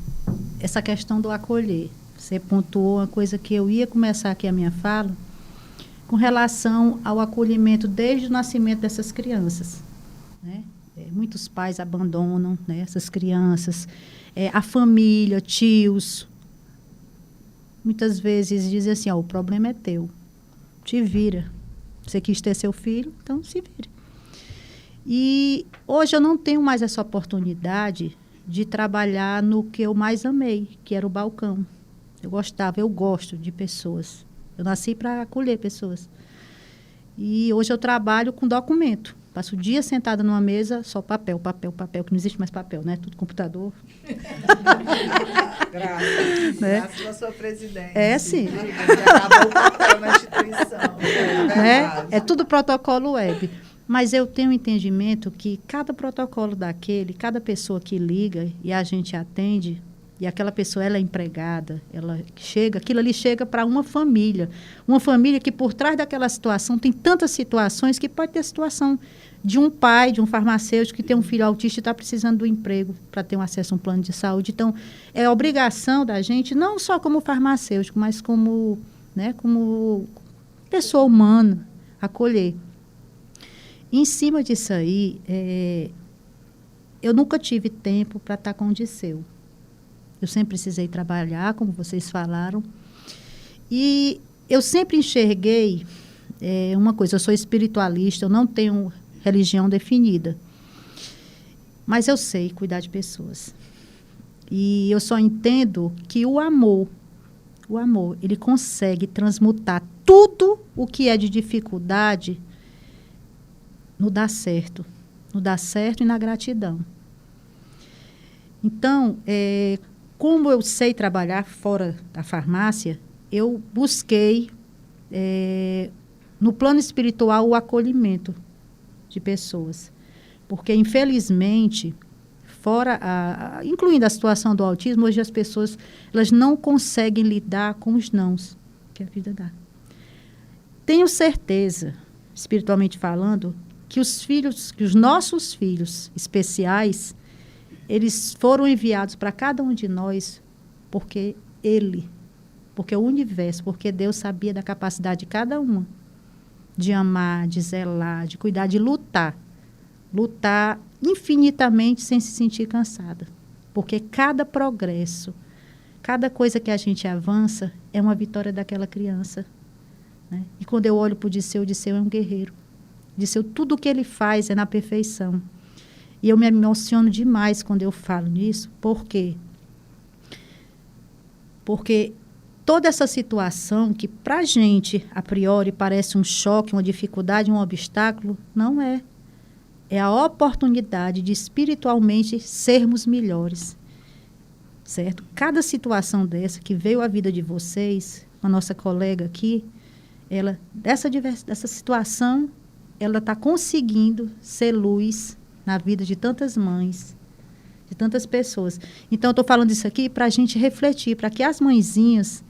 essa questão do acolher, você pontuou uma coisa que eu ia começar aqui a minha fala, com relação ao acolhimento desde o nascimento dessas crianças, né? Muitos pais abandonam, né, essas crianças, a família, tios, muitas vezes dizem assim, o problema é teu, te vira, você quis ter seu filho, então se vira. E hoje eu não tenho mais essa oportunidade de trabalhar no que eu mais amei, que era o balcão. Eu gosto de pessoas. Eu nasci para acolher pessoas. E hoje eu trabalho com documento. Passo o dia sentada numa mesa, só papel, que não existe mais papel, né? Tudo computador. Graças à sua presidência. Sim. Acabou o papel na instituição. É tudo protocolo web. Mas eu tenho um entendimento que cada protocolo daquele, cada pessoa que liga e a gente atende, e aquela pessoa ela é empregada, aquilo ali chega para uma família que por trás daquela situação tem tantas situações, que pode ter a situação de um pai, de um farmacêutico que tem um filho autista e está precisando do emprego para ter um acesso a um plano de saúde. Então, é obrigação da gente, não só como farmacêutico, mas como pessoa humana, acolher. Em cima disso aí, eu nunca tive tempo para estar com o Disseu. Eu sempre precisei trabalhar, como vocês falaram. E eu sempre enxerguei uma coisa, eu sou espiritualista, eu não tenho religião definida. Mas eu sei cuidar de pessoas. E eu só entendo que o amor, ele consegue transmutar tudo o que é de dificuldade no dar certo e na gratidão. Então, como eu sei trabalhar fora da farmácia, eu busquei, no plano espiritual, o acolhimento de pessoas. Porque, infelizmente, incluindo a situação do autismo, hoje as pessoas elas não conseguem lidar com os nãos que a vida dá. Tenho certeza, espiritualmente falando, que os nossos filhos especiais, eles foram enviados para cada um de nós porque o universo, porque Deus sabia da capacidade de cada uma de amar, de zelar, de cuidar, de lutar infinitamente sem se sentir cansada. Porque cada progresso, cada coisa que a gente avança é uma vitória daquela criança, né? E quando eu olho para o Disseu é um guerreiro. Disseu, tudo o que ele faz é na perfeição. E eu me emociono demais quando eu falo nisso. Por quê? Porque toda essa situação que para a gente, a priori, parece um choque, uma dificuldade, um obstáculo, não é. É a oportunidade de espiritualmente sermos melhores. Certo? Cada situação dessa que veio à vida de vocês, a nossa colega aqui, dessa situação, ela está conseguindo ser luz na vida de tantas mães, de tantas pessoas. Então, eu estou falando isso aqui para a gente refletir, para que as mãezinhas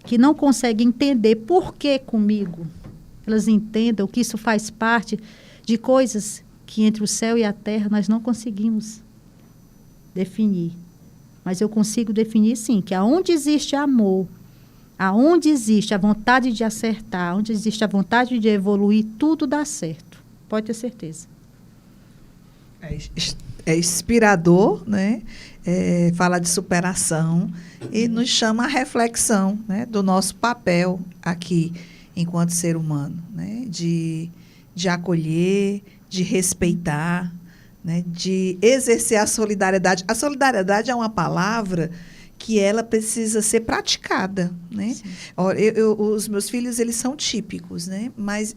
que não conseguem entender por que comigo, elas entendam que isso faz parte de coisas que entre o céu e a terra nós não conseguimos definir. Mas eu consigo definir, sim, que aonde existe amor, aonde existe a vontade de acertar, onde existe a vontade de evoluir, tudo dá certo. Pode ter certeza. É inspirador, né? Fala de superação e nos chama a reflexão, né, do nosso papel aqui enquanto ser humano, né? De acolher, de respeitar, né? De exercer a solidariedade. A solidariedade é uma palavra que ela precisa ser praticada, né? Os meus filhos, eles são típicos, né? Mas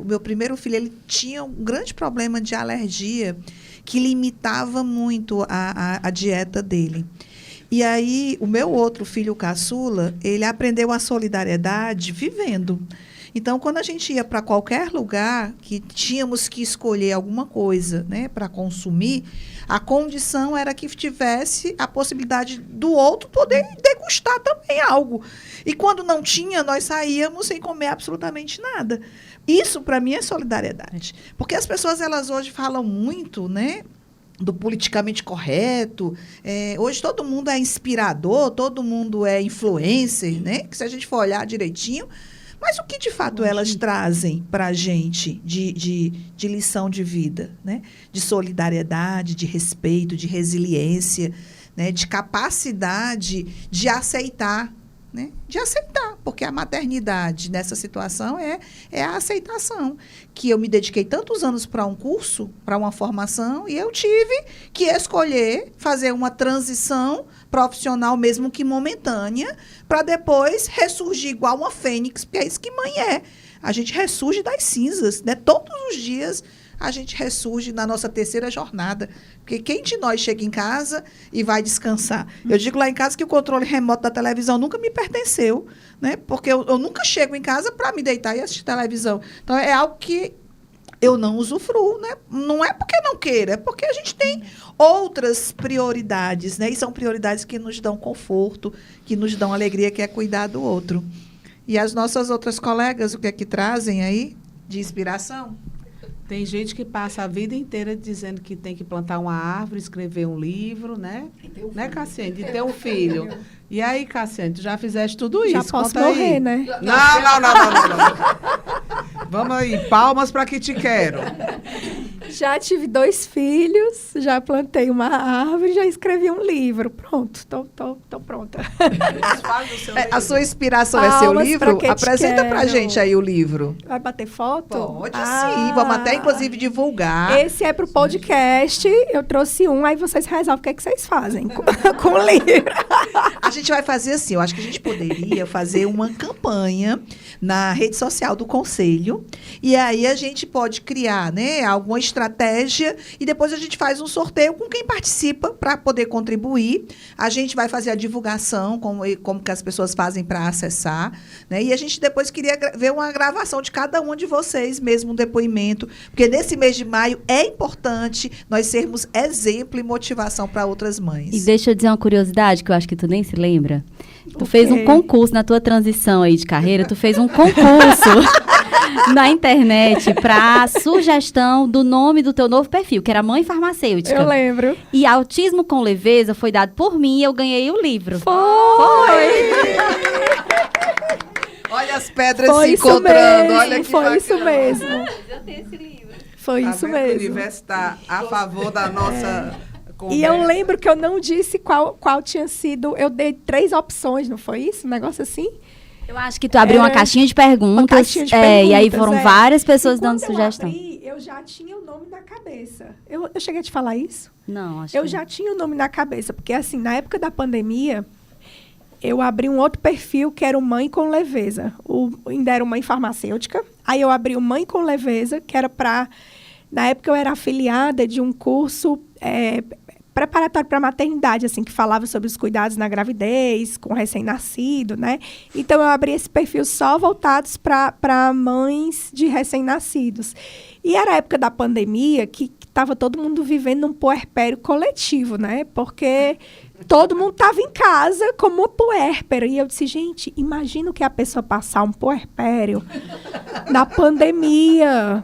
meu primeiro filho, ele tinha um grande problema de alergia que limitava muito a dieta dele. E aí, o meu outro filho caçula, ele aprendeu a solidariedade vivendo. Então, quando a gente ia para qualquer lugar que tínhamos que escolher alguma coisa, né, para consumir, a condição era que tivesse a possibilidade do outro poder degustar também algo. E quando não tinha, nós saíamos sem comer absolutamente nada. Isso, para mim, é solidariedade. Porque as pessoas, elas hoje falam muito, né, do politicamente correto. Hoje todo mundo é inspirador, todo mundo é influencer, né? Que se a gente for olhar direitinho. Mas o que, de fato, elas trazem para a gente de lição de vida, né? De solidariedade, de respeito, de resiliência, né? De capacidade de aceitar, né? De aceitar, porque a maternidade nessa situação é a aceitação. Que eu me dediquei tantos anos para um curso, para uma formação, e eu tive que escolher fazer uma transição profissional, mesmo que momentânea, para depois ressurgir igual uma fênix, porque é isso que mãe é. A gente ressurge das cinzas, né? Todos os dias a gente ressurge na nossa terceira jornada. Porque quem de nós chega em casa e vai descansar? Eu digo lá em casa que o controle remoto da televisão nunca me pertenceu, né? Porque eu nunca chego em casa para me deitar e assistir televisão. Então, é algo que eu não usufruo, né? Não é porque não queira, é porque a gente tem outras prioridades, né? E são prioridades que nos dão conforto, que nos dão alegria, que é cuidar do outro. E as nossas outras colegas, o que é que trazem aí de inspiração? Tem gente que passa a vida inteira dizendo que tem que plantar uma árvore, escrever um livro, né? Né, Cassiane? De ter um filho. E aí, Cassiane, tu já fizeste tudo isso? Já posso Conta morrer, aí. né? Não. Vamos aí, palmas para que te quero. Já tive 2 filhos, já plantei uma árvore, já escrevi um livro. Pronto, tô pronta. A sua inspiração é seu livro? Apresenta pra quero. gente aí o livro. Vai bater foto? Pode sim, vamos até inclusive divulgar. Esse é pro podcast, eu trouxe um, aí vocês resolvem o que é que vocês fazem com o livro. A gente vai fazer assim, eu acho que a gente poderia fazer uma campanha na rede social do Conselho, e aí a gente pode criar, né, alguma estratégia, e depois a gente faz um sorteio com quem participa para poder contribuir. A gente vai fazer a divulgação, como que as pessoas fazem para acessar, né, e a gente depois queria ver uma gravação de cada um de vocês, mesmo um depoimento, porque nesse mês de maio é importante nós sermos exemplo e motivação para outras mães. E deixa eu dizer uma curiosidade, que eu acho que tu nem se lembra. Tu fez um concurso na tua transição aí de carreira, tu fez um concurso na internet para sugestão do nome do teu novo perfil, que era Mãe Farmacêutica. Eu lembro. E Autismo com Leveza foi dado por mim e eu ganhei o livro. Foi! Olha as pedras se encontrando, olha que foi isso mesmo. Eu tenho esse livro. Foi Tá isso vendo que mesmo. O universo está a favor da nossa conversa. E eu lembro que eu não disse qual tinha sido. Eu dei 3 opções, não foi isso? Um negócio assim? Eu acho que tu abriu uma caixinha de perguntas. Uma caixinha de e aí perguntas, foram várias pessoas dando quando sugestão. Eu já tinha o nome na cabeça. Eu cheguei a te falar isso? Não, acho Eu que já tinha o nome na cabeça, porque assim, na época da pandemia, eu abri um outro perfil que era o Mãe com Leveza. Ainda era o Mãe Farmacêutica. Aí eu abri o Mãe com Leveza, que era para... Na época eu era afiliada de um curso preparatório para maternidade, assim, que falava sobre os cuidados na gravidez, com recém-nascido, né? Então eu abri esse perfil só voltados para mães de recém-nascidos. E era a época da pandemia que estava todo mundo vivendo um puerpério coletivo, né? Porque todo mundo estava em casa como puérpero. E eu disse, gente, imagina o que é a pessoa passar um puerpério na pandemia.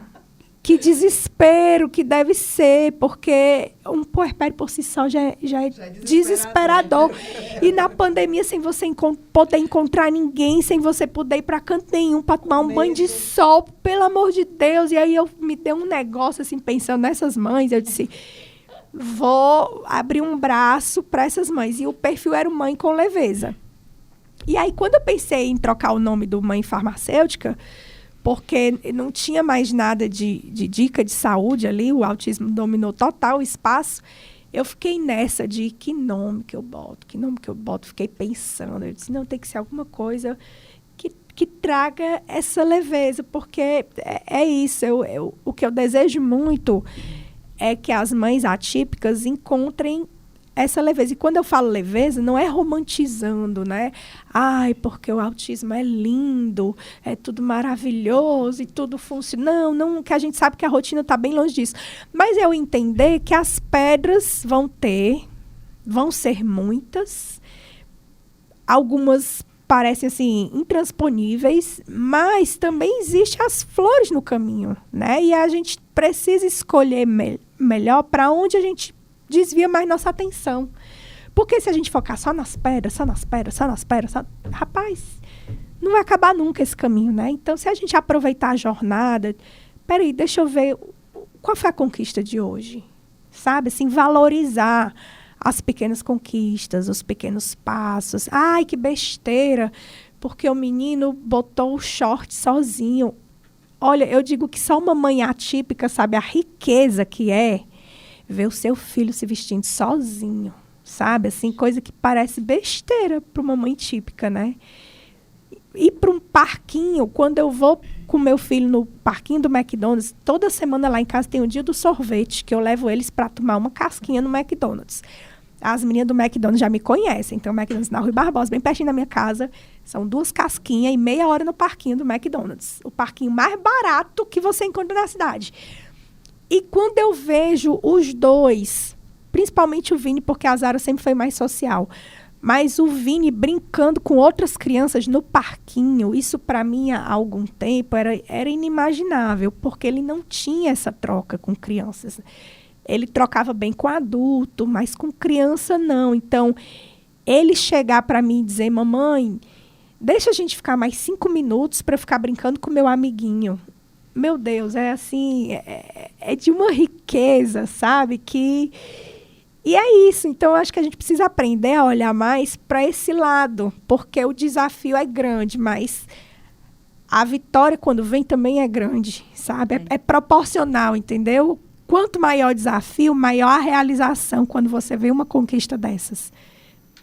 Que desespero que deve ser, porque um puerpério por si só já é desesperador. E na pandemia, sem você poder encontrar ninguém, sem você poder ir para canto nenhum, para tomar um banho de sol, pelo amor de Deus. E aí me deu um negócio, assim, pensando nessas mães, eu disse, vou abrir um braço para essas mães. E o perfil era o Mãe com Leveza. E aí, quando eu pensei em trocar o nome do Mãe Farmacêutica, porque não tinha mais nada de dica de saúde ali, o autismo dominou total o espaço, eu fiquei nessa de que nome que eu boto, fiquei pensando. Eu disse, não, tem que ser alguma coisa que traga essa leveza, porque é isso. O que eu desejo muito é que as mães atípicas encontrem essa leveza. E quando eu falo leveza, não é romantizando, né? Ai, porque o autismo é lindo, é tudo maravilhoso e tudo funciona. Não, que a gente sabe que a rotina está bem longe disso. Mas eu entender que as pedras vão ser muitas, algumas parecem assim intransponíveis, mas também existem as flores no caminho, né? E a gente precisa escolher melhor para onde a gente desvia mais nossa atenção. Porque se a gente focar só nas pedras, rapaz, não vai acabar nunca esse caminho, né? Então, se a gente aproveitar a jornada, peraí, deixa eu ver qual foi a conquista de hoje, sabe? Assim, valorizar as pequenas conquistas, os pequenos passos. Ai, que besteira, porque o menino botou o short sozinho. Olha, eu digo que só uma mãe atípica sabe a riqueza que é ver o seu filho se vestindo sozinho, sabe? Assim, coisa que parece besteira para uma mãe típica, né? Ir para um parquinho, quando eu vou com meu filho no parquinho do McDonald's, toda semana lá em casa tem o dia do sorvete, que eu levo eles para tomar uma casquinha no McDonald's. As meninas do McDonald's já me conhecem, então o McDonald's na Rui Barbosa, bem pertinho da minha casa, são 2 casquinhas e meia hora no parquinho do McDonald's. O parquinho mais barato que você encontra na cidade. E quando eu vejo os dois, principalmente o Vini, porque a Zara sempre foi mais social, mas o Vini brincando com outras crianças no parquinho, isso para mim há algum tempo era inimaginável, porque ele não tinha essa troca com crianças. Ele trocava bem com adulto, mas com criança não. Então, ele chegar para mim e dizer, mamãe, deixa a gente ficar mais 5 minutos para ficar brincando com meu amiguinho. Meu Deus, é assim, é de uma riqueza, sabe? E é isso. Então, eu acho que a gente precisa aprender a olhar mais para esse lado, porque o desafio é grande, mas a vitória, quando vem, também é grande, sabe? É proporcional, entendeu? Quanto maior o desafio, maior a realização quando você vê uma conquista dessas.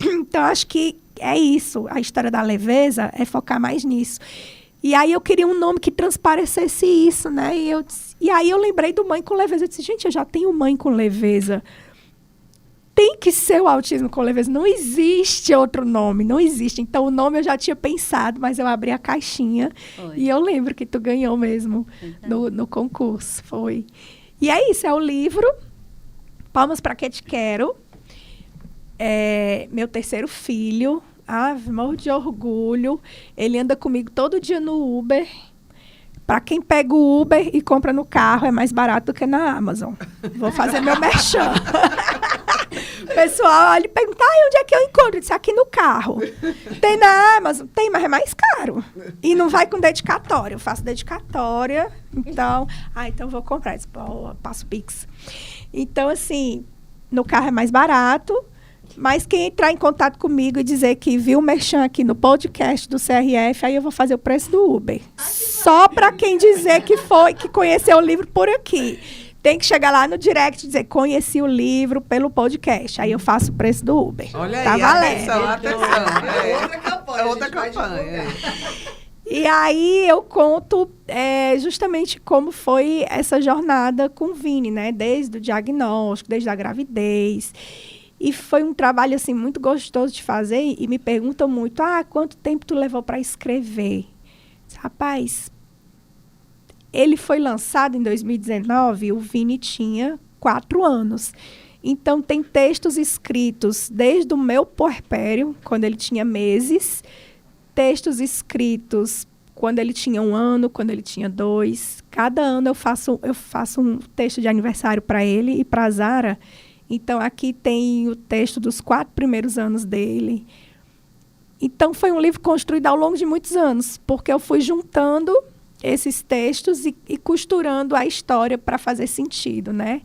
Então, acho que é isso. A história da leveza é focar mais nisso. E aí eu queria um nome que transparecesse isso, né? E aí eu lembrei do Mãe com Leveza. Eu disse, gente, eu já tenho Mãe com Leveza. Tem que ser o autismo com leveza. Não existe outro nome, não existe. Então, o nome eu já tinha pensado, mas eu abri a caixinha. Foi. E eu lembro que tu ganhou mesmo no concurso. Foi. E é isso, é o livro Palmas Pra Que Te Quero. É meu terceiro filho. Morro de orgulho. Ele anda comigo todo dia no Uber. Para quem pega o Uber e compra no carro, é mais barato do que na Amazon. Vou fazer meu merchan. Pessoal, ele pergunta, onde é que eu encontro? Eu disse, aqui no carro. Tem na Amazon? Tem, mas é mais caro. E não vai com dedicatória. Eu faço dedicatória, então vou comprar. Eu disse, passo Pix. Então, assim, no carro é mais barato, mas quem entrar em contato comigo e dizer que viu o merchan aqui no podcast do CRF, aí eu vou fazer o preço do Uber. Só para quem dizer que conheceu o livro por aqui. Tem que chegar lá no direct e dizer, conheci o livro pelo podcast. Aí eu faço o preço do Uber. Olha tá aí, valendo. atenção. Outra campanha. E aí eu conto justamente como foi essa jornada com o Vini, né? Desde o diagnóstico, desde a gravidez. E foi um trabalho, assim, muito gostoso de fazer. E me perguntam muito, quanto tempo tu levou para escrever? Rapaz, ele foi lançado em 2019, o Vini tinha 4 anos. Então, tem textos escritos desde o meu puerpério, quando ele tinha meses, textos escritos quando ele tinha 1 ano, quando ele tinha 2. Cada ano eu faço um texto de aniversário para ele e para a Zara. Então, aqui tem o texto dos 4 primeiros anos dele. Então, foi um livro construído ao longo de muitos anos, porque eu fui juntando esses textos e costurando a história para fazer sentido, né?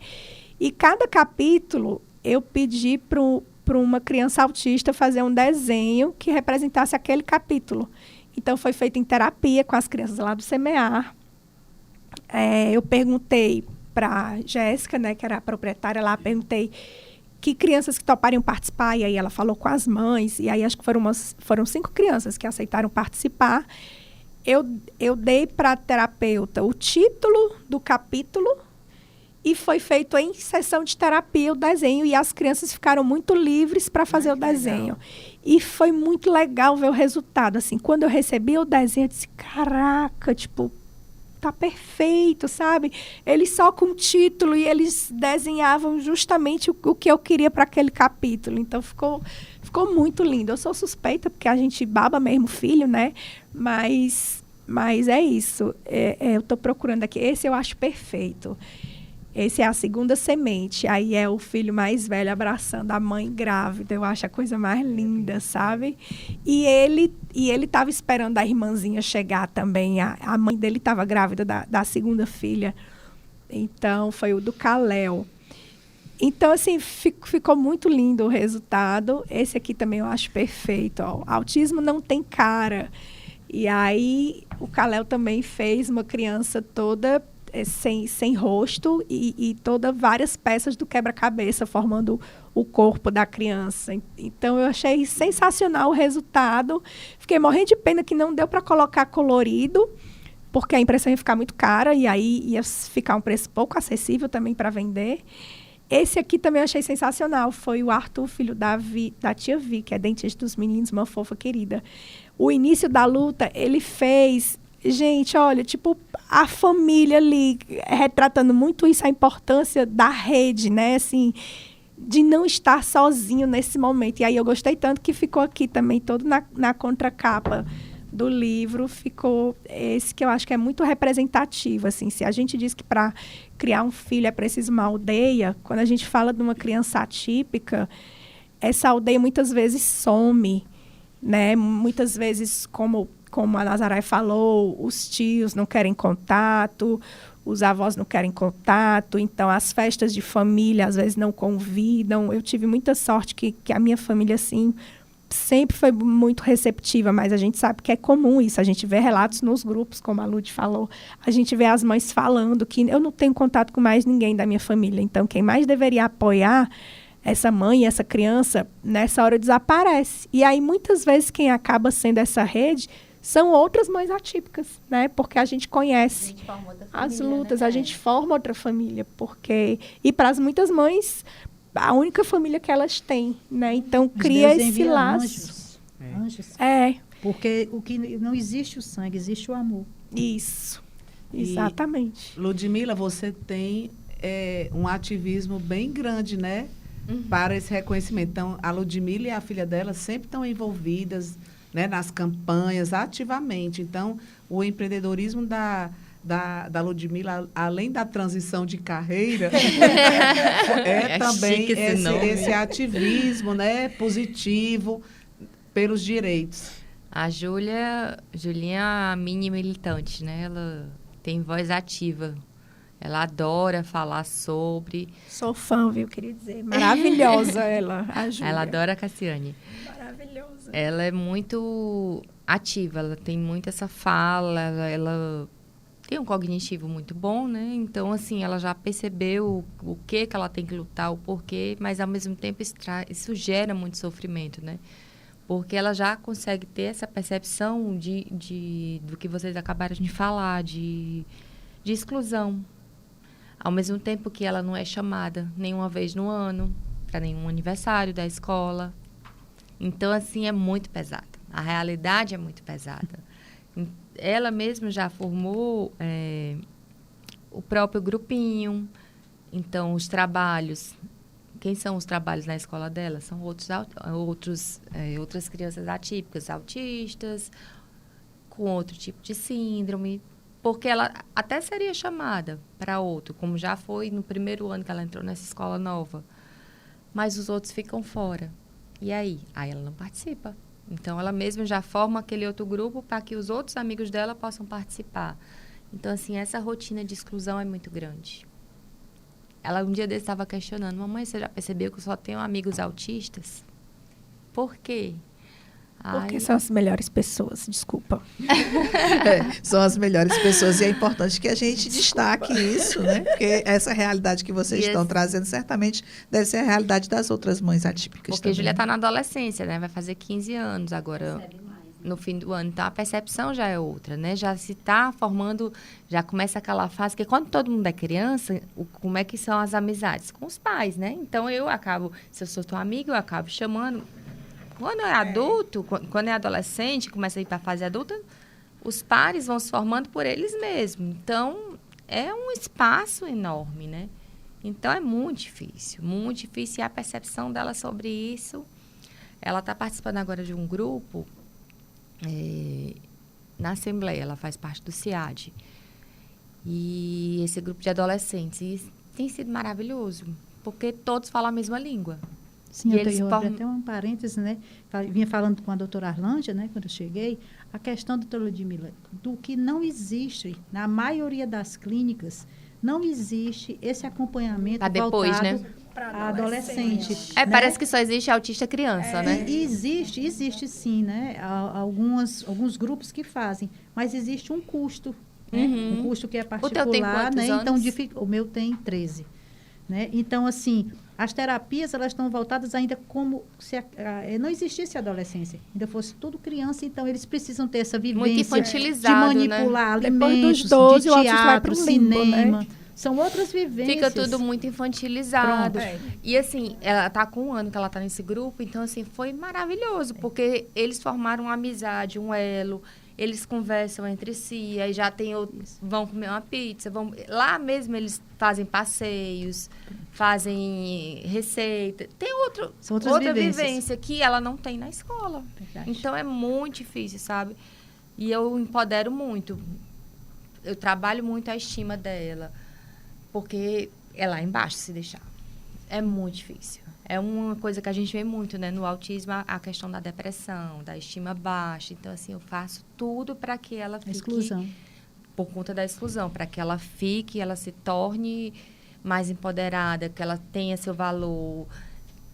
E cada capítulo, eu pedi para uma criança autista fazer um desenho que representasse aquele capítulo. Então, foi feito em terapia com as crianças lá do Semear. Eu perguntei para a Jéssica, né, que era a proprietária lá, perguntei que crianças que topariam participar, e aí ela falou com as mães, e aí acho que foram 5 crianças que aceitaram participar. Eu dei para a terapeuta o título do capítulo e foi feito em sessão de terapia o desenho, e as crianças ficaram muito livres para fazer o desenho. Legal. E foi muito legal ver o resultado. Assim, quando eu recebi o desenho, eu disse, caraca, tipo, tá perfeito, sabe? Eles só com o título e eles desenhavam justamente o que eu queria para aquele capítulo. Então, ficou muito lindo. Eu sou suspeita, porque a gente baba mesmo filho, né? Mas é isso. Eu estou procurando aqui. Esse eu acho perfeito. Esse é a segunda semente. Aí é o filho mais velho abraçando a mãe grávida. Eu acho a coisa mais linda, sabe? E ele estava esperando a irmãzinha chegar também. A mãe dele estava grávida da segunda filha. Então, foi o do Kalel. Então, assim, ficou muito lindo o resultado. Esse aqui também eu acho perfeito. Ó. Autismo não tem cara. E aí, o Kalel também fez uma criança toda sem rosto e várias peças do quebra-cabeça formando o corpo da criança. Então, eu achei sensacional o resultado. Fiquei morrendo de pena que não deu para colocar colorido, porque a impressão ia ficar muito cara e aí ia ficar um preço pouco acessível também para vender. Esse aqui também eu achei sensacional. Foi o Arthur, filho da tia Vi, que é dentista dos meninos, uma fofa querida. O início da luta, ele fez... Gente, olha, tipo, a família ali, retratando muito isso, a importância da rede, né? Assim, de não estar sozinho nesse momento. E aí eu gostei tanto que ficou aqui também, todo na contracapa do livro, ficou esse que eu acho que é muito representativo. Assim, se a gente diz que para criar um filho é preciso uma aldeia, quando a gente fala de uma criança atípica, essa aldeia muitas vezes some, né? Muitas vezes, como a Nazaré falou, os tios não querem contato, os avós não querem contato, então as festas de família às vezes não convidam. Eu tive muita sorte que a minha família, assim, sempre foi muito receptiva, mas a gente sabe que é comum isso. A gente vê relatos nos grupos, como a Lud falou, a gente vê as mães falando que eu não tenho contato com mais ninguém da minha família, então quem mais deveria apoiar essa mãe, essa criança, nessa hora desaparece. E aí, muitas vezes, quem acaba sendo essa rede são outras mães atípicas, né? Porque a gente conhece as lutas, né? A gente forma outra família, porque... E para muitas mães, a única família que elas têm, né? Então, cria esse laço. Anjos. É. Porque o que não existe o sangue, existe o amor. Isso. Exatamente. Ludmila, você tem um ativismo bem grande, né? Para esse reconhecimento. Então, a Ludmila e a filha dela sempre estão envolvidas, né, nas campanhas, ativamente. Então, o empreendedorismo da Ludmila, além da transição de carreira, também esse ativismo, né, positivo pelos direitos. A Julinha é a mini militante, né? Ela tem voz ativa. Ela adora falar sobre... Sou fã, viu? Queria dizer. Maravilhosa ela, a Júlia. Ela adora a Cassiane. Maravilhosa. Ela é muito ativa, ela tem muito essa fala, ela tem um cognitivo muito bom, né? Então, assim, ela já percebeu o que ela tem que lutar, o porquê, mas, ao mesmo tempo, isso gera muito sofrimento, né? Porque ela já consegue ter essa percepção do que vocês acabaram de falar, de exclusão. Ao mesmo tempo que ela não é chamada nenhuma vez no ano, para nenhum aniversário da escola. Então, assim, é muito pesada. A realidade é muito pesada. Ela mesma já formou o próprio grupinho. Então, os trabalhos... Quem são os trabalhos na escola dela? São outras crianças atípicas, autistas, com outro tipo de síndrome... Porque ela até seria chamada para outro, como já foi no primeiro ano que ela entrou nessa escola nova. Mas os outros ficam fora. E aí? Aí ela não participa. Então, ela mesma já forma aquele outro grupo para que os outros amigos dela possam participar. Então, assim, essa rotina de exclusão é muito grande. Ela um dia desse estava questionando, mamãe, você já percebeu que eu só tenho amigos autistas? Por quê? Porque são as melhores pessoas, desculpa. São as melhores pessoas e é importante que a gente destaque isso, né? Porque essa realidade que vocês estão trazendo certamente deve ser a realidade das outras mães atípicas Porque também. Júlia está na adolescência, né? Vai fazer 15 anos agora, no fim do ano. Então, a percepção já é outra, né? Já se está formando, já começa aquela fase que quando todo mundo é criança, como é que são as amizades? Com os pais, né? Então, eu acabo, se eu sou tua amiga, eu acabo chamando. Quando é adulto, quando é adolescente, começa a ir para a fase adulta, os pares vão se formando por eles mesmos. Então, é um espaço enorme, né? Então, é muito difícil. Muito difícil. E a percepção dela sobre isso... Ela está participando agora de um grupo na Assembleia. Ela faz parte do CIAD. E esse grupo de adolescentes. E tem sido maravilhoso, porque todos falam a mesma língua. Sim, eu até um parêntese, né? Vinha falando com a doutora Arlândia, né, quando eu cheguei, a questão, doutora Ludmila, do que não existe, na maioria das clínicas, não existe esse acompanhamento depois, voltado né? para adolescente. Né? Parece que só existe autista criança, né? Existe sim, né? Alguns grupos que fazem, mas existe um custo, né? Um custo que é particular, o teu tem quantos né? anos? Então, o meu tem 13. Né? Então, assim, as terapias, elas estão voltadas ainda como se não existisse adolescência, ainda fosse tudo criança, então eles precisam ter essa vivência muito infantilizado, de manipular, né? Depois alimentos, dos 12, de o autista vai teatro, pro limbo, cinema. né? São outras vivências. Fica tudo muito infantilizado. Pronto. E assim, ela tá com 1 ano que ela tá nesse grupo, então assim, foi maravilhoso, porque eles formaram uma amizade, um elo, eles conversam entre si, aí já tem vão comer uma pizza, lá mesmo eles fazem passeios, fazem receita. Tem outra vivência que ela não tem na escola. Verdade. Então é muito difícil, sabe? E eu empodero muito. Eu trabalho muito a estima dela, porque é lá embaixo, se deixar. É muito difícil. É uma coisa que a gente vê muito, né? No autismo, a questão da depressão, da estima baixa. Então, assim, eu faço tudo para que ela fique... Exclusão. Por conta da exclusão, para que ela fique, ela se torne mais empoderada, que ela tenha seu valor,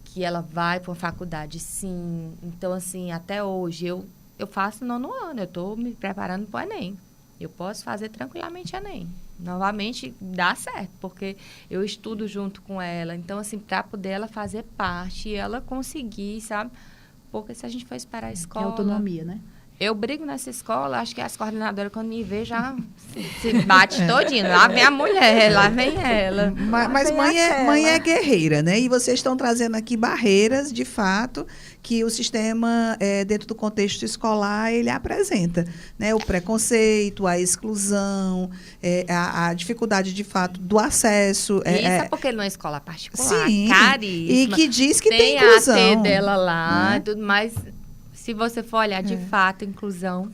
que ela vai para uma faculdade, sim. Então, assim, até hoje, eu faço 9º ano, eu estou me preparando para o Enem. Eu posso fazer tranquilamente Enem. Novamente, dá certo, porque eu estudo junto com ela. Então, assim, para poder ela fazer parte e ela conseguir, sabe? Porque se a gente for esperar a escola... É autonomia, né? Eu brigo nessa escola, acho que as coordenadoras, quando me vê, já se bate todinho. Lá vem a mulher, lá vem ela. Mas mãe é guerreira, né? E vocês estão trazendo aqui barreiras, de fato, que o sistema, dentro do contexto escolar, ele apresenta. Né? O preconceito, a exclusão, a dificuldade, de fato, do acesso. Isso é porque numa escola particular, sim, caríssima. E que diz que tem a inclusão. AT dela lá, tudo mais... Se você for olhar de fato, inclusão.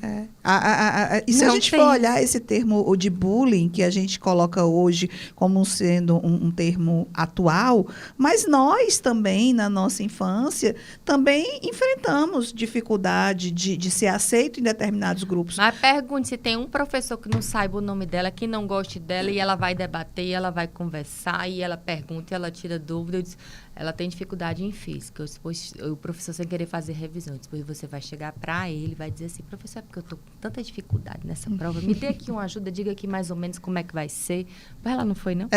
E se a não gente tem. for olhar esse termo de bullying, que a gente coloca hoje como sendo um termo atual, mas nós também, na nossa infância, também enfrentamos dificuldade de ser aceito em determinados grupos. Mas pergunte se tem um professor que não saiba o nome dela, que não goste dela, e ela vai debater, e ela vai conversar, e ela pergunta, e ela tira dúvida. Eu disse, ela tem dificuldade em física. Depois, o professor, sem querer fazer revisão, depois você vai chegar para ele e vai dizer assim, professor, é porque eu estou com tanta dificuldade nessa prova, me dê aqui uma ajuda, diga aqui mais ou menos como é que vai ser. Mas ela não foi, não?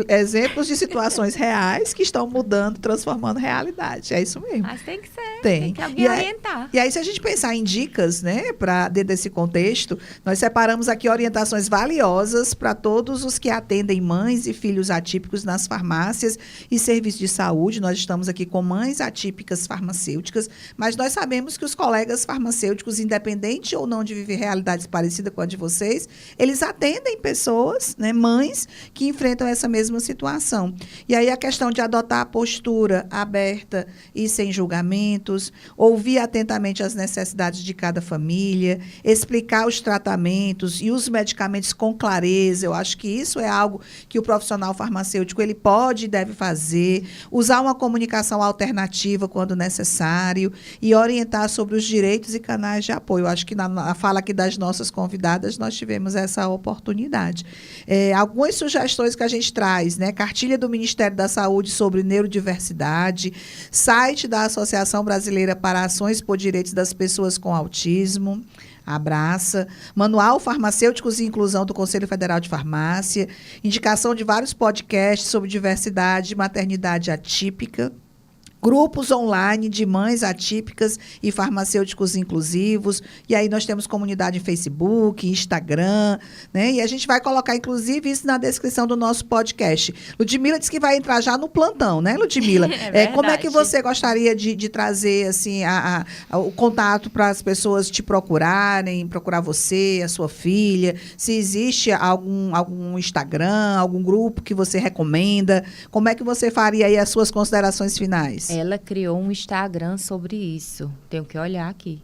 Exemplos de situações reais que estão mudando, transformando realidade. É isso mesmo. Mas tem que ser, tem que alguém orientar. E aí, se a gente pensar em dicas, né, dentro desse contexto, nós separamos aqui orientações valiosas para todos os que atendem mães e filhos atípicos nas farmácias e serviços de saúde. Nós estamos aqui com mães atípicas farmacêuticas, mas nós sabemos que os colegas farmacêuticos, independente ou não de viver realidades parecidas com a de vocês, eles atendem pessoas, né, mães, que enfrentam essa mesma situação. E aí a questão de adotar a postura aberta e sem julgamentos, ouvir atentamente as necessidades de cada família, explicar os tratamentos e os medicamentos com clareza. Eu acho que isso é algo que o profissional farmacêutico ele pode e deve fazer, usar uma comunicação alternativa quando necessário e orientar sobre sobre os direitos e canais de apoio. Eu acho que na fala aqui das nossas convidadas, nós tivemos essa oportunidade. Algumas sugestões que a gente traz, né? Cartilha do Ministério da Saúde sobre neurodiversidade, site da Associação Brasileira para Ações por Direitos das Pessoas com Autismo, Abraça, Manual Farmacêuticos e Inclusão do Conselho Federal de Farmácia, indicação de vários podcasts sobre diversidade e maternidade atípica, grupos online de mães atípicas e farmacêuticos inclusivos. E aí nós temos comunidade em Facebook, Instagram, né? E a gente vai colocar, inclusive, isso na descrição do nosso podcast. Ludmila disse que vai entrar já no plantão, né, Ludmila? Como é que você gostaria de trazer assim, o contato para as pessoas te procurarem, procurar você, a sua filha? Se existe algum Instagram, algum grupo que você recomenda? Como é que você faria aí as suas considerações finais? Ela criou um Instagram sobre isso. Tenho que olhar aqui.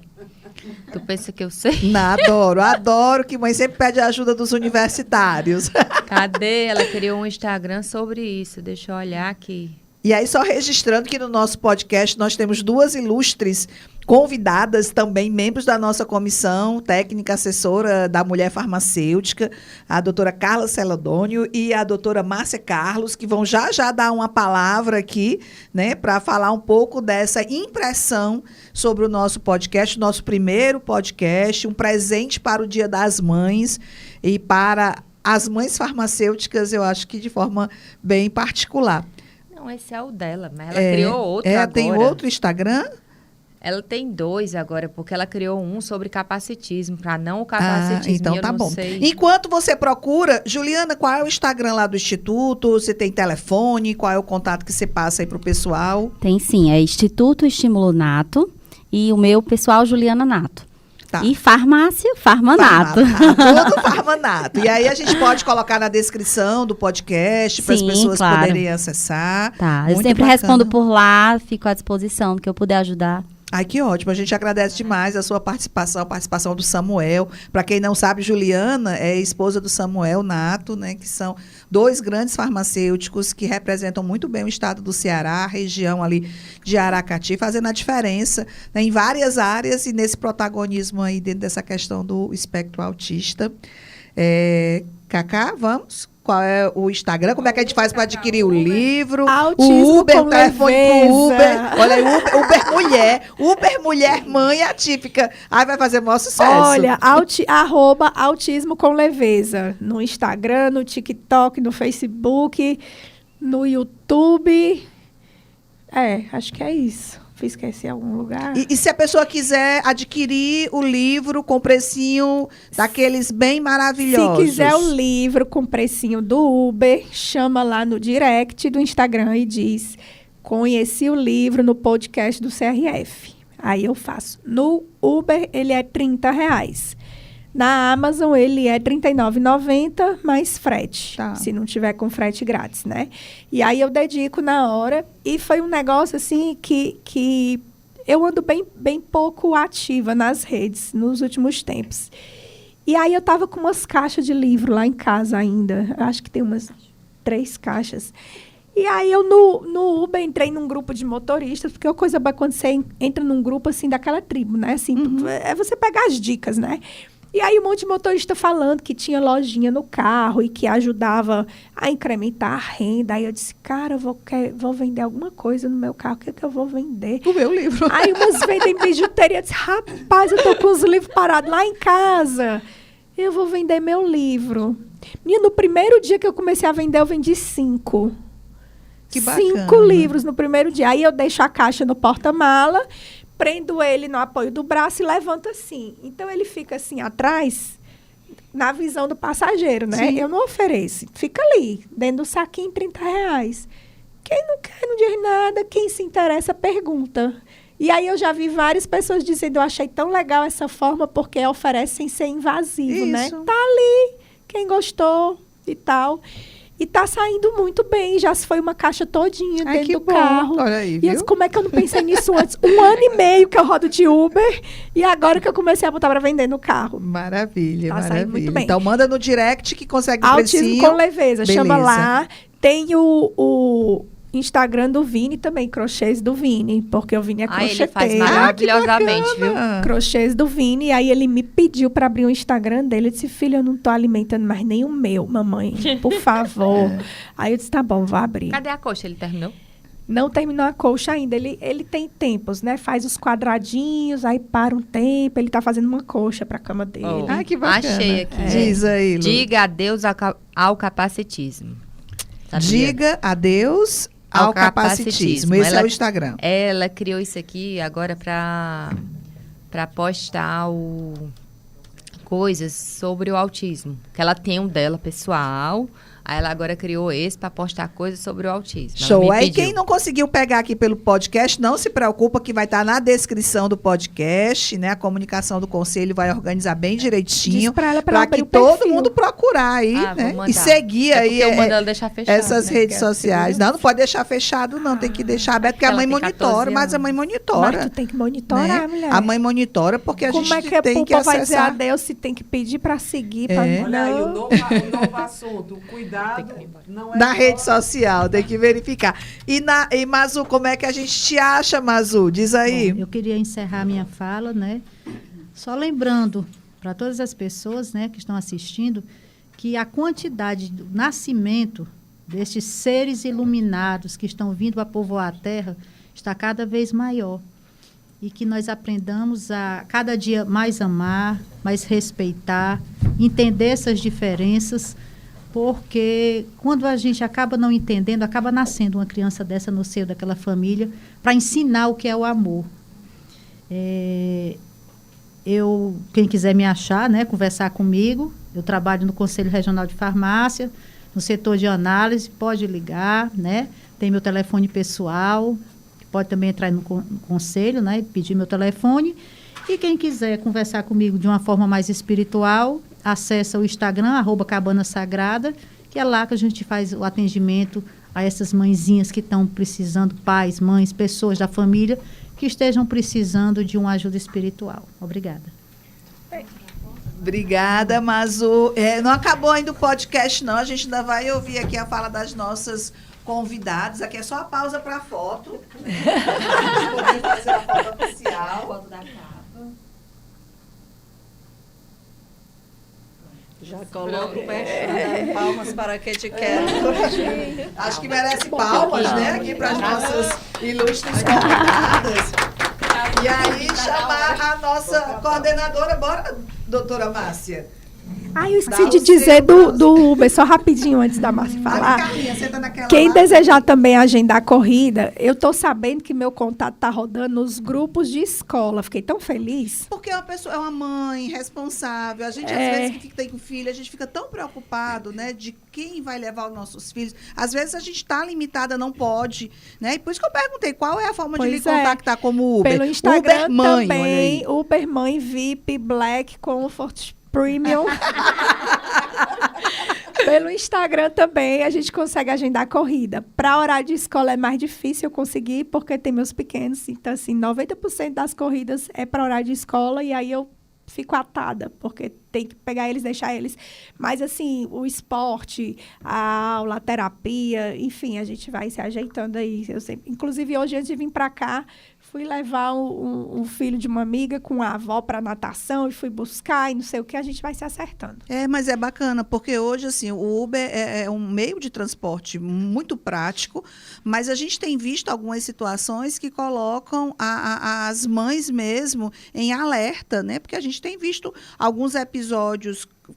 Tu pensa que eu sei? Não, adoro que mãe sempre pede a ajuda dos universitários. Cadê? Ela criou um Instagram sobre isso. Deixa eu olhar aqui. E aí, só registrando que no nosso podcast nós temos 2 ilustres convidadas também, membros da nossa comissão técnica assessora da mulher farmacêutica, a doutora Carla Celadônio e a doutora Márcia Carlos, que vão já dar uma palavra aqui, né, para falar um pouco dessa impressão sobre o nosso podcast, nosso primeiro podcast, um presente para o Dia das Mães e para as mães farmacêuticas, eu acho que de forma bem particular. Não, esse é o dela, mas ela criou outro agora. Tem outro Instagram? Ela tem 2 agora, porque ela criou um sobre capacitismo, para não o capacitismo. Então tá bom. Sei. Enquanto você procura, Juliana, qual é o Instagram lá do Instituto? Você tem telefone? Qual é o contato que você passa aí pro pessoal? Tem sim, é Instituto Estímulo Nato e o meu pessoal Juliana Nato. Tá. E farmácia, Farmanato. Tudo Farmanato. E aí a gente pode colocar na descrição do podcast para as pessoas poderem acessar. Tá, eu sempre respondo por lá, fico à disposição, do que eu puder ajudar. Ai, que ótimo. A gente agradece demais a sua participação, a participação do Samuel. Para quem não sabe, Juliana é esposa do Samuel Nato, né, que são 2 grandes farmacêuticos que representam muito bem o estado do Ceará, a região ali de Aracati, fazendo a diferença, né, em várias áreas e nesse protagonismo aí dentro dessa questão do espectro autista. Cacá, vamos? Qual é o Instagram? Como é que a gente faz para adquirir o livro? Autismo o Uber, com telefone leveza. pro Uber. Olha aí, Uber mulher, mãe atípica. Aí vai fazer maior sucesso. Olha, @autismo com leveza. No Instagram, no TikTok, no Facebook, no YouTube. Acho que é isso. Esqueci algum lugar. E se a pessoa quiser adquirir o livro com precinho daqueles bem maravilhosos? Se quiser o livro com precinho do Uber, chama lá no direct do Instagram e diz: conheci o livro no podcast do CRF. Aí eu faço. No Uber, ele é R$30. Na Amazon, ele é R$39,90 mais frete. Tá. Se não tiver com frete grátis, né? E aí eu dedico na hora. E foi um negócio, assim, que eu ando bem pouco ativa nas redes nos últimos tempos. E aí eu tava com umas caixas de livro lá em casa ainda. Acho que tem umas 3 caixas. E aí eu no Uber entrei num grupo de motoristas, porque a coisa boa quando você entra num grupo, assim, daquela tribo, né? Assim, é você pegar as dicas, né? E aí um monte de motorista falando que tinha lojinha no carro e que ajudava a incrementar a renda. Aí eu disse, cara, eu vou vender alguma coisa no meu carro. O que é que eu vou vender? O meu livro. Aí umas vendem bijuteria. Eu disse, rapaz, eu tô com os livros parados lá em casa. Eu vou vender meu livro. Menina, no primeiro dia que eu comecei a vender, eu vendi 5. Que bacana. 5 livros no primeiro dia. Aí eu deixo a caixa no porta-mala, prendo ele no apoio do braço e levanto assim. Então, ele fica assim, atrás, na visão do passageiro, né? Sim. Eu não ofereço. Fica ali, dentro do saquinho, R$30. Quem não quer, não diz nada. Quem se interessa, pergunta. E aí, eu já vi várias pessoas dizendo, eu achei tão legal essa forma, porque oferece sem ser invasivo, né? Tá ali, quem gostou e tal. E tá saindo muito bem. Já se foi uma caixa todinha dentro do carro. Olha aí, viu? E eu disse, como é que eu não pensei nisso antes? 1 ano e meio que eu rodo de Uber. E agora que eu comecei a botar para vender no carro. Maravilha, tá saindo muito bem. Então, manda no direct que consegue Autismo precinho. com leveza. Chama lá. Tem Instagram do Vini também, crochês do Vini, porque o Vini é crocheteiro. Ele faz maravilhosamente, viu? Crochês do Vini, e aí ele me pediu para abrir o Instagram dele. Eu disse, filho, eu não tô alimentando mais nem o meu, mamãe, por favor. Aí eu disse, tá bom, vou abrir. Cadê a coxa? Ele terminou? Não terminou a colcha ainda. Ele tem tempos, né? Faz os quadradinhos, aí para um tempo, ele tá fazendo uma colcha pra cama dele. Ah, que bacana. Achei aqui. Diz aí, Lu. Diga adeus ao capacitismo. Sabia? Diga adeus ao capacitismo. Esse é o Instagram. Ela criou isso aqui agora para postar coisas sobre o autismo. Que ela tem um dela pessoal. Aí ela agora criou esse para postar coisas sobre o autismo. Show. Aí quem não conseguiu pegar aqui pelo podcast, não se preocupa que vai estar na descrição do podcast, né? A comunicação do conselho vai organizar bem direitinho para que todo mundo procurar aí, né? E seguir aí essas redes sociais. Não pode deixar fechado, não. Tem que deixar aberto, porque a mãe monitora, mas a mãe monitora. Mas tu tem que monitorar, mulher. A mãe monitora, porque a gente tem que acessar. Como é que a vai dizer adeus se tem que pedir para seguir? Olha aí, o novo assunto, cuidado. Não é na rede social, tem que verificar. E Mazu, como é que a gente te acha, Mazu? Diz aí. Bom, eu queria encerrar minha fala, né? Só lembrando para todas as pessoas, né, que estão assistindo, que a quantidade do nascimento destes seres iluminados que estão vindo a povoar a Terra está cada vez maior. E que nós aprendamos a cada dia mais amar, mais respeitar, entender essas diferenças, porque quando a gente acaba não entendendo, acaba nascendo uma criança dessa no seio daquela família para ensinar o que é o amor. Quem quiser me achar, né, conversar comigo, eu trabalho no Conselho Regional de Farmácia, no setor de análise, pode ligar, né? Tem meu telefone pessoal, pode também entrar no conselho, né, e pedir meu telefone. E quem quiser conversar comigo de uma forma mais espiritual, acessa o Instagram, @cabanasagrada, que é lá que a gente faz o atendimento a essas mãezinhas que estão precisando, pais, mães, pessoas da família, que estejam precisando de uma ajuda espiritual. Obrigada. Obrigada, Mazu. Não acabou ainda o podcast, não. A gente ainda vai ouvir aqui a fala das nossas convidadas. Aqui é só a pausa para a foto. Poder fazer a foto oficial. Foto da capa. Já coloco o pé palmas para quem te quer. Acho que merece palmas, né? Aqui para as nossas ilustres convidadas. E aí, chamar a nossa coordenadora. Bora, doutora Márcia. Eu esqueci de dizer do Uber, só rapidinho antes da Márcia falar. Quem desejar também agendar a corrida, eu estou sabendo que meu contato está rodando nos grupos de escola. Fiquei tão feliz. Porque uma pessoa é uma mãe responsável. A gente, às vezes, que tem filho, a gente fica tão preocupado, né, de quem vai levar os nossos filhos. Às vezes a gente está limitada, não pode, né? E por isso que eu perguntei qual é a forma de lhe contactar como Uber. Pelo Instagram Uber Mãe, também, Uber Mãe VIP Black Comfort Premium. Pelo Instagram também a gente consegue agendar a corrida. Para horário de escola é mais difícil eu conseguir, porque tem meus pequenos. Então, assim, 90% das corridas é para horário de escola e aí eu fico atada, porque tem que pegar eles, deixar eles. Mas, assim, o esporte, a aula, a terapia, enfim, a gente vai se ajeitando aí. Inclusive, hoje, antes de vir para cá, fui levar um filho de uma amiga com a avó para natação e fui buscar e não sei o que, a gente vai se acertando. Mas é bacana, porque hoje, assim, o Uber é um meio de transporte muito prático, mas a gente tem visto algumas situações que colocam as mães mesmo em alerta, né? Porque a gente tem visto alguns episódios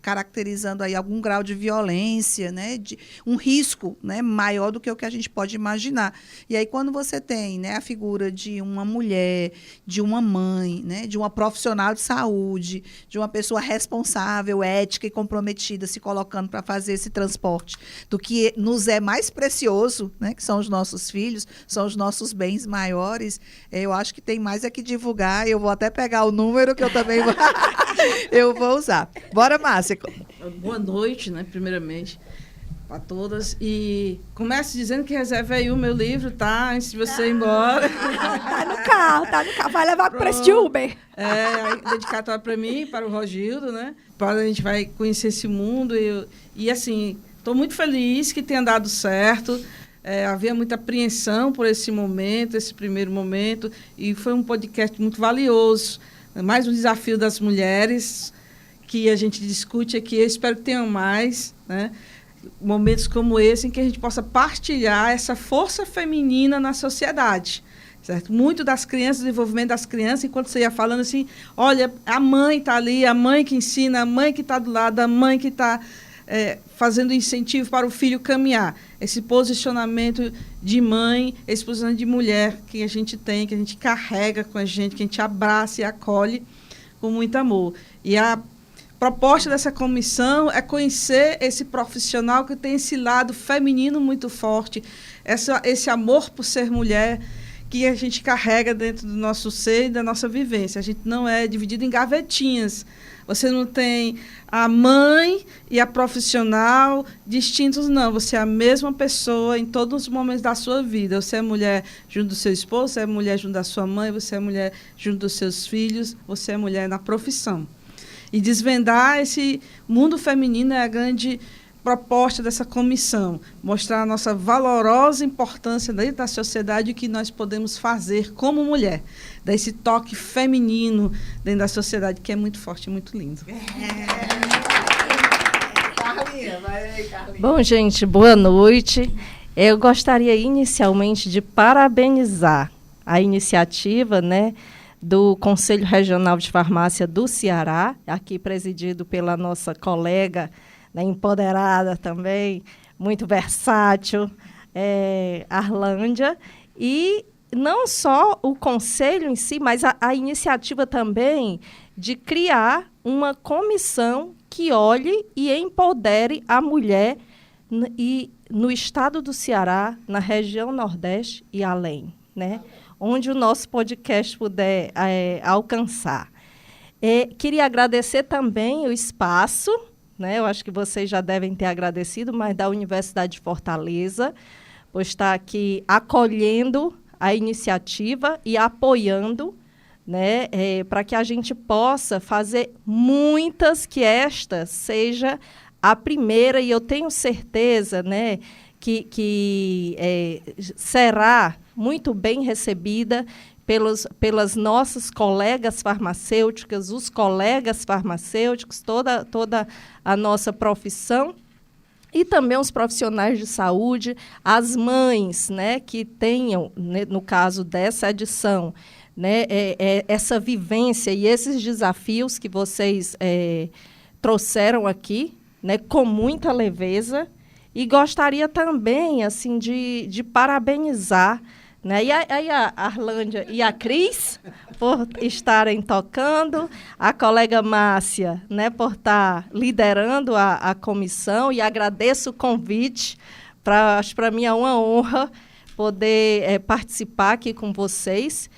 caracterizando aí algum grau de violência, né, de um risco, né, maior do que o que a gente pode imaginar. E aí quando você tem, né, a figura de uma mulher, de uma mãe, né, de uma profissional de saúde, de uma pessoa responsável, ética e comprometida se colocando para fazer esse transporte do que nos é mais precioso, né, que são os nossos filhos, são os nossos bens maiores, eu acho que tem mais que divulgar. Eu vou até pegar o número que eu também vou eu vou usar. Bora, Márcia. Boa noite, né, primeiramente, para todas. E começo dizendo que reserva aí o meu livro, tá? Antes de você ir embora. Tá no carro. Vai levar com preço de Uber. Dedicatório para mim, para o Rogildo, né? Para a gente vai conhecer esse mundo. E assim, estou muito feliz que tenha dado certo. havia muita apreensão por esse momento, esse primeiro momento, e foi um podcast muito valioso. Mais um desafio das mulheres que a gente discute aqui. Eu espero que tenham mais, né? Momentos como esse em que a gente possa partilhar essa força feminina na sociedade. Certo? Muito das crianças, o desenvolvimento das crianças, enquanto você ia falando assim, olha, a mãe está ali, a mãe que ensina, a mãe que está do lado, a mãe que está fazendo incentivo para o filho caminhar. Esse posicionamento de mãe, esse posicionamento de mulher que a gente tem, que a gente carrega com a gente, que a gente abraça e acolhe com muito amor. E a proposta dessa comissão é conhecer esse profissional que tem esse lado feminino muito forte, esse amor por ser mulher, que a gente carrega dentro do nosso ser e da nossa vivência. A gente não é dividido em gavetinhas. Você não tem a mãe e a profissional distintos, não. Você é a mesma pessoa em todos os momentos da sua vida. Você é mulher junto do seu esposo, você é mulher junto da sua mãe, você é mulher junto dos seus filhos, você é mulher na profissão. E desvendar esse mundo feminino é a grande proposta dessa comissão, mostrar a nossa valorosa importância dentro da sociedade e o que nós podemos fazer como mulher, dar esse toque feminino dentro da sociedade, que é muito forte e muito lindo. Carlinha, vai aí, Carlinha. Bom, gente, boa noite. Eu gostaria inicialmente de parabenizar a iniciativa, né, do Conselho Regional de Farmácia do Ceará, aqui presidido pela nossa colega, né, empoderada também, muito versátil, Arlândia, e não só o conselho em si, mas a iniciativa também de criar uma comissão que olhe e empodere a mulher no estado do Ceará, na região Nordeste e além, né, onde o nosso podcast puder alcançar. Queria agradecer também o espaço, né, eu acho que vocês já devem ter agradecido, mas da Universidade de Fortaleza, por estar aqui acolhendo a iniciativa e apoiando, né, para que a gente possa fazer muitas, que esta seja a primeira, e eu tenho certeza, né, que será muito bem recebida pelas nossas colegas farmacêuticas, os colegas farmacêuticos, toda a nossa profissão, e também os profissionais de saúde, as mães, né, que tenham, né, no caso dessa edição, né, essa vivência e esses desafios que vocês trouxeram aqui, né, com muita leveza. E gostaria também, assim, de parabenizar, né, e a Arlândia e a Cris por estarem tocando, a colega Márcia, né, por estar liderando a comissão, e agradeço o convite. Acho que para mim é uma honra poder participar aqui com vocês.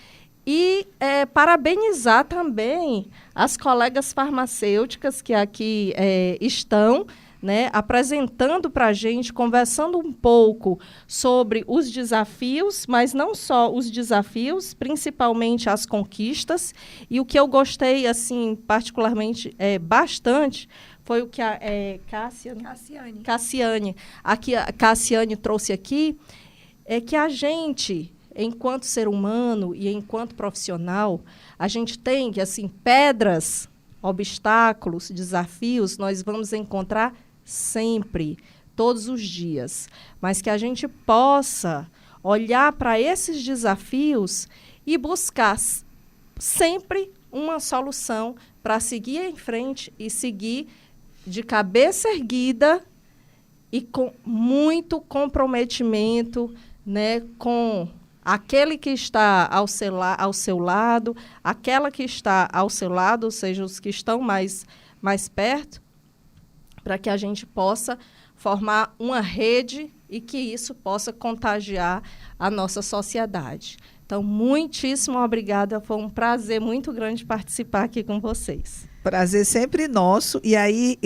E parabenizar também as colegas farmacêuticas que aqui estão, né, apresentando para a gente, conversando um pouco sobre os desafios, mas não só os desafios, principalmente as conquistas. E o que eu gostei, assim, particularmente, bastante, foi o que a Cassiane trouxe aqui, é que a gente, enquanto ser humano e enquanto profissional, a gente tem que, assim, pedras, obstáculos, desafios, nós vamos encontrar sempre, todos os dias, mas que a gente possa olhar para esses desafios e buscar sempre uma solução para seguir em frente e seguir de cabeça erguida e com muito comprometimento, né, com aquele que está ao seu lado, aquela que está ao seu lado, ou seja, os que estão mais perto, para que a gente possa formar uma rede e que isso possa contagiar a nossa sociedade. Então, muitíssimo obrigada. Foi um prazer muito grande participar aqui com vocês. Prazer sempre nosso. E aí,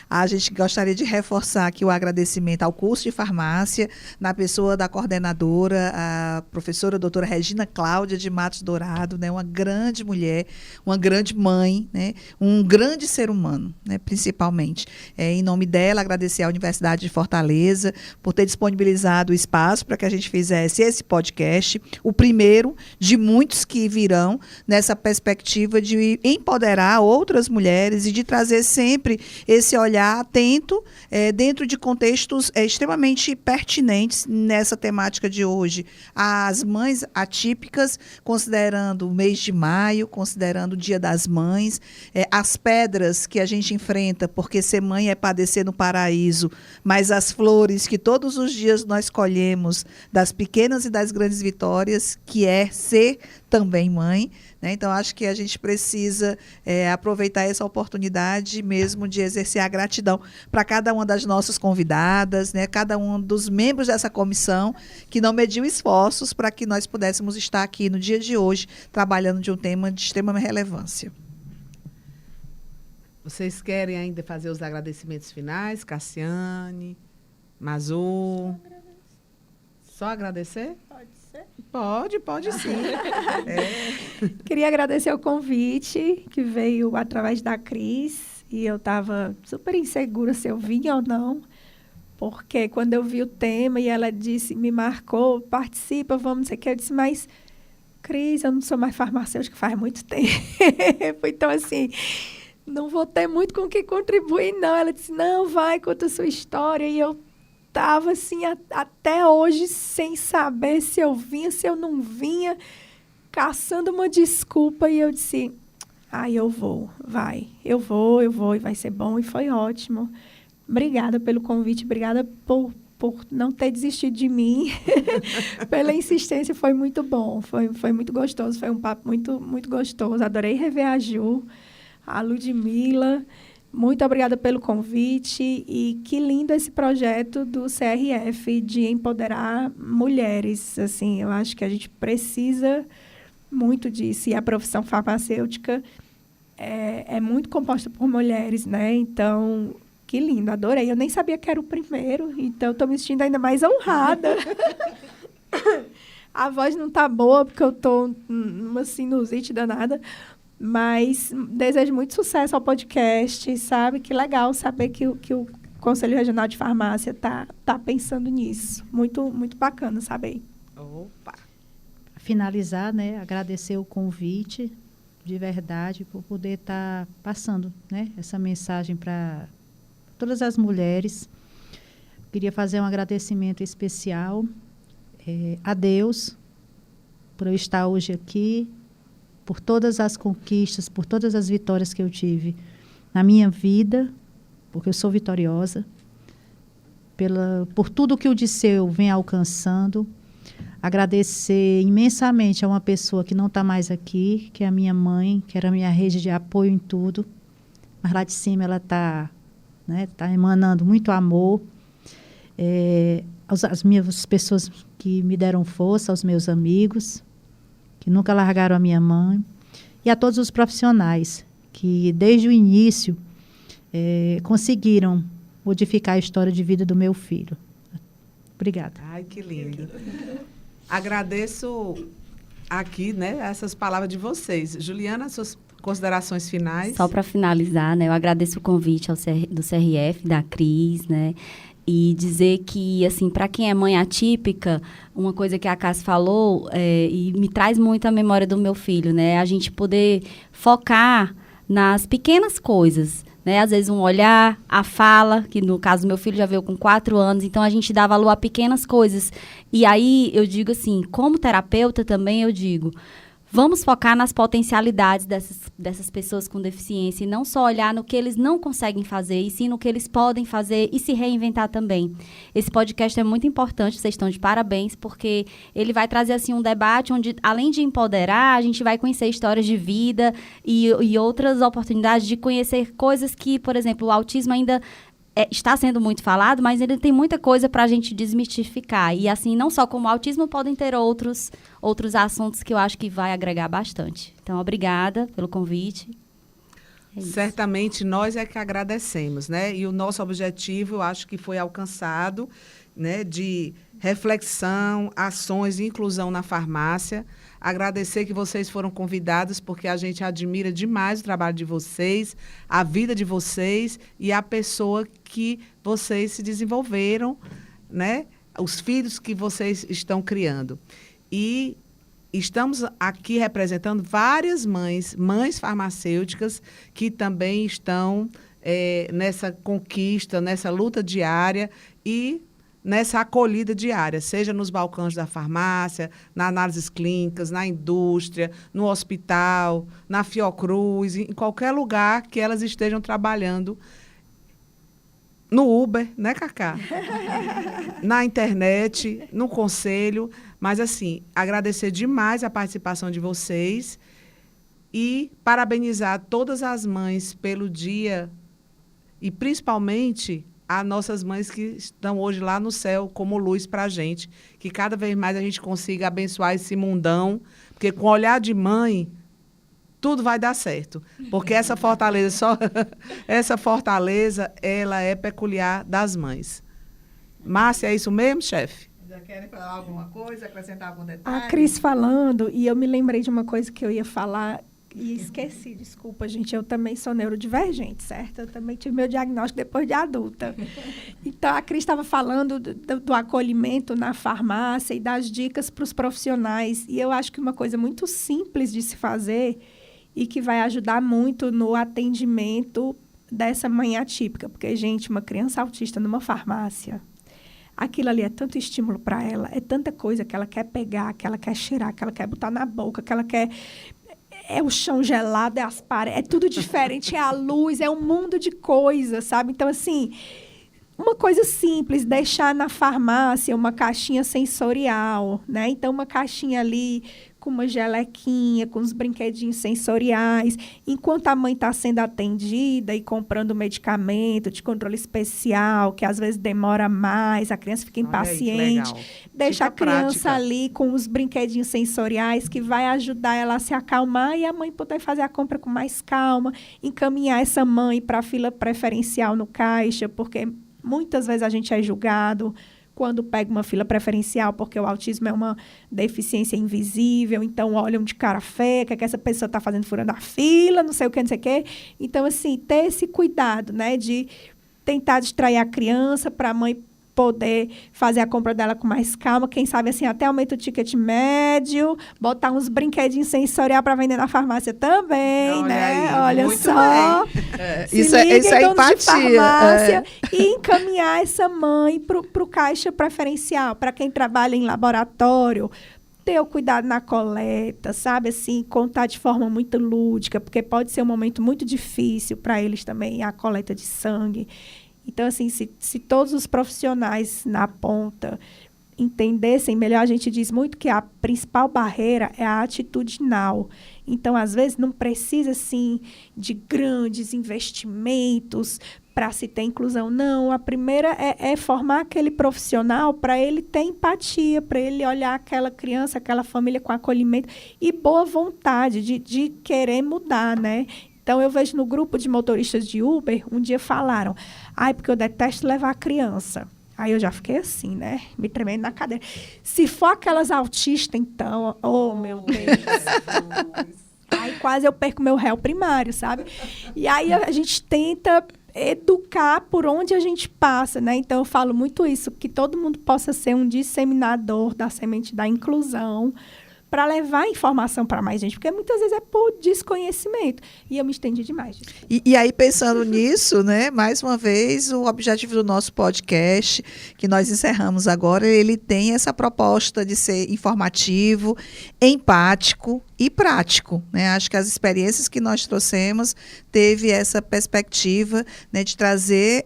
a gente gostaria de reforçar aqui o agradecimento ao curso de farmácia, na pessoa da coordenadora, a professora doutora Regina Cláudia de Matos Dourado, né? Uma grande mulher, uma grande mãe, né? Um grande ser humano, né? Principalmente. Em nome dela, agradecer à Universidade de Fortaleza por ter disponibilizado o espaço para que a gente fizesse esse podcast, o primeiro de muitos que virão nessa perspectiva de empoderar outras mulheres e de trazer sempre esse olhar atento dentro de contextos extremamente pertinentes nessa temática de hoje. As mães atípicas, considerando o mês de maio, considerando o Dia das Mães, as pedras que a gente enfrenta, porque ser mãe é padecer no paraíso, mas as flores que todos os dias nós colhemos das pequenas e das grandes vitórias, que é ser também mãe, né? Então, acho que a gente precisa aproveitar essa oportunidade mesmo de exercer a gratidão para cada uma das nossas convidadas, né? Cada um dos membros dessa comissão que não mediu esforços para que nós pudéssemos estar aqui no dia de hoje trabalhando de um tema de extrema relevância. Vocês querem ainda fazer os agradecimentos finais? Cassiane, Mazu? Só agradecer? Pode sim. Queria agradecer o convite que veio através da Cris, e eu estava super insegura se eu vinha ou não, porque quando eu vi o tema e ela disse, me marcou, participa, vamos, não sei o que, eu disse, mas Cris, eu não sou mais farmacêutica faz muito tempo. Então, assim, não vou ter muito com o que contribuir, não. Ela disse, não, vai, conta a sua história, e eu estava assim, até hoje, sem saber se eu vinha, se eu não vinha, caçando uma desculpa, e eu disse, eu vou, e vai ser bom, e foi ótimo. Obrigada pelo convite, obrigada por não ter desistido de mim, pela insistência, foi muito bom, foi muito gostoso, foi um papo muito, muito gostoso, adorei rever a Ju, a Ludmila. Muito obrigada pelo convite, e que lindo esse projeto do CRF de empoderar mulheres. Assim, eu acho que a gente precisa muito disso, e a profissão farmacêutica é muito composta por mulheres, né? Então, que lindo, adorei. Eu nem sabia que era o primeiro, então estou me sentindo ainda mais honrada. A voz não está boa, porque eu estou numa sinusite danada, mas desejo muito sucesso ao podcast, sabe? Que legal saber que o Conselho Regional de Farmácia tá pensando nisso. Muito, muito bacana saber. Opa! Finalizar, né? Agradecer o convite, de verdade, por poder estar passando, né? Essa mensagem para todas as mulheres. Queria fazer um agradecimento especial a Deus por eu estar hoje aqui, por todas as conquistas, por todas as vitórias que eu tive na minha vida, porque eu sou vitoriosa, por tudo que o Disseu vem alcançando. Agradecer imensamente a uma pessoa que não está mais aqui, que é a minha mãe, que era a minha rede de apoio em tudo, mas lá de cima ela está, né, tá emanando muito amor. As minhas pessoas que me deram força, aos meus amigos, que nunca largaram a minha mãe, e a todos os profissionais que, desde o início, conseguiram modificar a história de vida do meu filho. Obrigada. Ai, que lindo. Agradeço aqui, né, essas palavras de vocês. Juliana, suas considerações finais? Só para finalizar, né, eu agradeço o convite do CRF, da Cris, né, e dizer que, assim, para quem é mãe atípica, uma coisa que a Cássia falou, e me traz muito a memória do meu filho, né? A gente poder focar nas pequenas coisas, né? Às vezes um olhar, a fala, que no caso do meu filho já veio com 4 anos, então a gente dá valor a pequenas coisas. E aí eu digo assim, como terapeuta também eu digo, vamos focar nas potencialidades dessas pessoas com deficiência e não só olhar no que eles não conseguem fazer, e sim no que eles podem fazer e se reinventar também. Esse podcast é muito importante, vocês estão de parabéns, porque ele vai trazer assim, um debate onde, além de empoderar, a gente vai conhecer histórias de vida e outras oportunidades de conhecer coisas que, por exemplo, o autismo ainda está sendo muito falado, mas ele tem muita coisa para a gente desmistificar. E assim, não só como o autismo, podem ter outros assuntos que eu acho que vai agregar bastante. Então, obrigada pelo convite. É isso. Certamente nós é que agradecemos, né? E o nosso objetivo, eu acho que foi alcançado, né? De reflexão, ações e inclusão na farmácia. Agradecer que vocês foram convidados, porque a gente admira demais o trabalho de vocês, a vida de vocês e a pessoa que vocês se desenvolveram, né? Os filhos que vocês estão criando. E estamos aqui representando várias mães farmacêuticas que também estão nessa conquista, nessa luta diária e nessa acolhida diária, seja nos balcões da farmácia, nas análises clínicas, na indústria, no hospital, na Fiocruz, em qualquer lugar que elas estejam trabalhando. No Uber, né, Cacá? Na internet, no conselho. Mas, assim, agradecer demais a participação de vocês e parabenizar todas as mães pelo dia e, principalmente, as nossas mães que estão hoje lá no céu como luz para a gente. Que cada vez mais a gente consiga abençoar esse mundão, porque com o olhar de mãe, tudo vai dar certo. Porque essa fortaleza, ela é peculiar das mães. Márcia, é isso mesmo, chefe? Já querem falar alguma coisa, acrescentar algum detalhe? A Cris falando, e eu me lembrei de uma coisa que eu ia falar e esqueci, desculpa, gente. Eu também sou neurodivergente, certo? Eu também tive meu diagnóstico depois de adulta. Então, a Cris estava falando do acolhimento na farmácia e das dicas para os profissionais. E eu acho que uma coisa muito simples de se fazer e que vai ajudar muito no atendimento dessa mãe atípica. Porque, gente, uma criança autista numa farmácia, aquilo ali é tanto estímulo para ela, é tanta coisa que ela quer pegar, que ela quer cheirar, que ela quer botar na boca, que ela quer... É o chão gelado, é as paredes, é tudo diferente, é a luz, é um mundo de coisas, sabe? Então, assim, uma coisa simples, deixar na farmácia uma caixinha sensorial, né? Então, uma caixinha ali com uma gelequinha, com os brinquedinhos sensoriais. Enquanto a mãe está sendo atendida e comprando medicamento de controle especial, que às vezes demora mais, a criança fica impaciente. Deixa a criança ali com os brinquedinhos sensoriais, que vai ajudar ela a se acalmar e a mãe poder fazer a compra com mais calma, encaminhar essa mãe para a fila preferencial no caixa, porque muitas vezes a gente é julgado quando pega uma fila preferencial, porque o autismo é uma deficiência invisível, então olham de cara feia, o que essa pessoa está fazendo furando a fila, não sei o que, não sei o que. Então, assim, ter esse cuidado, né, de tentar distrair a criança para a mãe poder fazer a compra dela com mais calma, quem sabe, assim, até aumenta o ticket médio, botar uns brinquedinhos sensorial para vender na farmácia também, olha né? Aí, olha só. Isso é empatia. E encaminhar essa mãe para o caixa preferencial, para quem trabalha em laboratório, ter o cuidado na coleta, sabe, assim, contar de forma muito lúdica, porque pode ser um momento muito difícil para eles também, a coleta de sangue. Então, assim, se todos os profissionais na ponta entendessem melhor, a gente diz muito que a principal barreira é a atitudinal. Então, às vezes, não precisa, assim, de grandes investimentos para se ter inclusão. Não, a primeira é formar aquele profissional para ele ter empatia, para ele olhar aquela criança, aquela família com acolhimento e boa vontade de querer mudar, né? Então, eu vejo no grupo de motoristas de Uber, um dia falaram, porque eu detesto levar a criança. Aí eu já fiquei assim, né? Me tremendo na cadeira. Se for aquelas autistas, então, meu Deus. Aí quase eu perco meu réu primário, sabe? E aí a gente tenta educar por onde a gente passa, né? Então, eu falo muito isso, que todo mundo possa ser um disseminador da semente da inclusão, para levar informação para mais gente, porque muitas vezes é por desconhecimento. E eu me estendi demais. E aí, pensando nisso, né, mais uma vez, o objetivo do nosso podcast, que nós encerramos agora, ele tem essa proposta de ser informativo, empático e prático, né? Acho que as experiências que nós trouxemos teve essa perspectiva, né, de trazer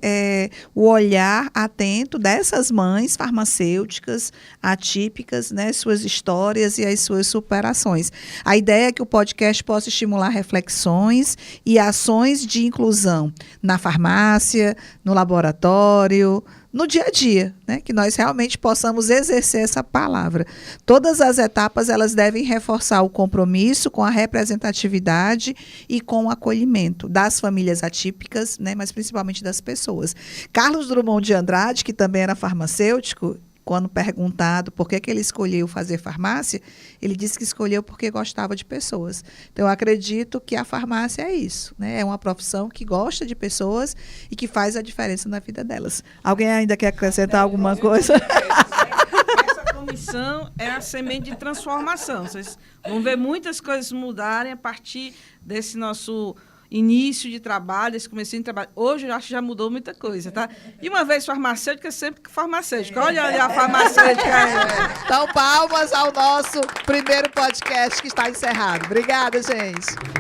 o olhar atento dessas mães farmacêuticas atípicas, né, suas histórias e as suas superações. A ideia é que o podcast possa estimular reflexões e ações de inclusão na farmácia, no laboratório, no dia a dia, né? Que nós realmente possamos exercer essa palavra. Todas as etapas elas devem reforçar o compromisso com a representatividade e com o acolhimento das famílias atípicas, né? Mas principalmente das pessoas. Carlos Drummond de Andrade, que também era farmacêutico, quando perguntado por que ele escolheu fazer farmácia, ele disse que escolheu porque gostava de pessoas. Então, eu acredito que a farmácia é isso, né? É uma profissão que gosta de pessoas e que faz a diferença na vida delas. Alguém ainda quer acrescentar alguma coisa? Essa comissão é a semente de transformação. Vocês vão ver muitas coisas mudarem a partir desse nosso início de trabalho, esse comecinho de trabalho. Hoje eu acho que já mudou muita coisa, tá? E uma vez farmacêutica, sempre farmacêutica. Olha a farmacêutica. Então, palmas ao nosso primeiro podcast que está encerrado. Obrigada, gente.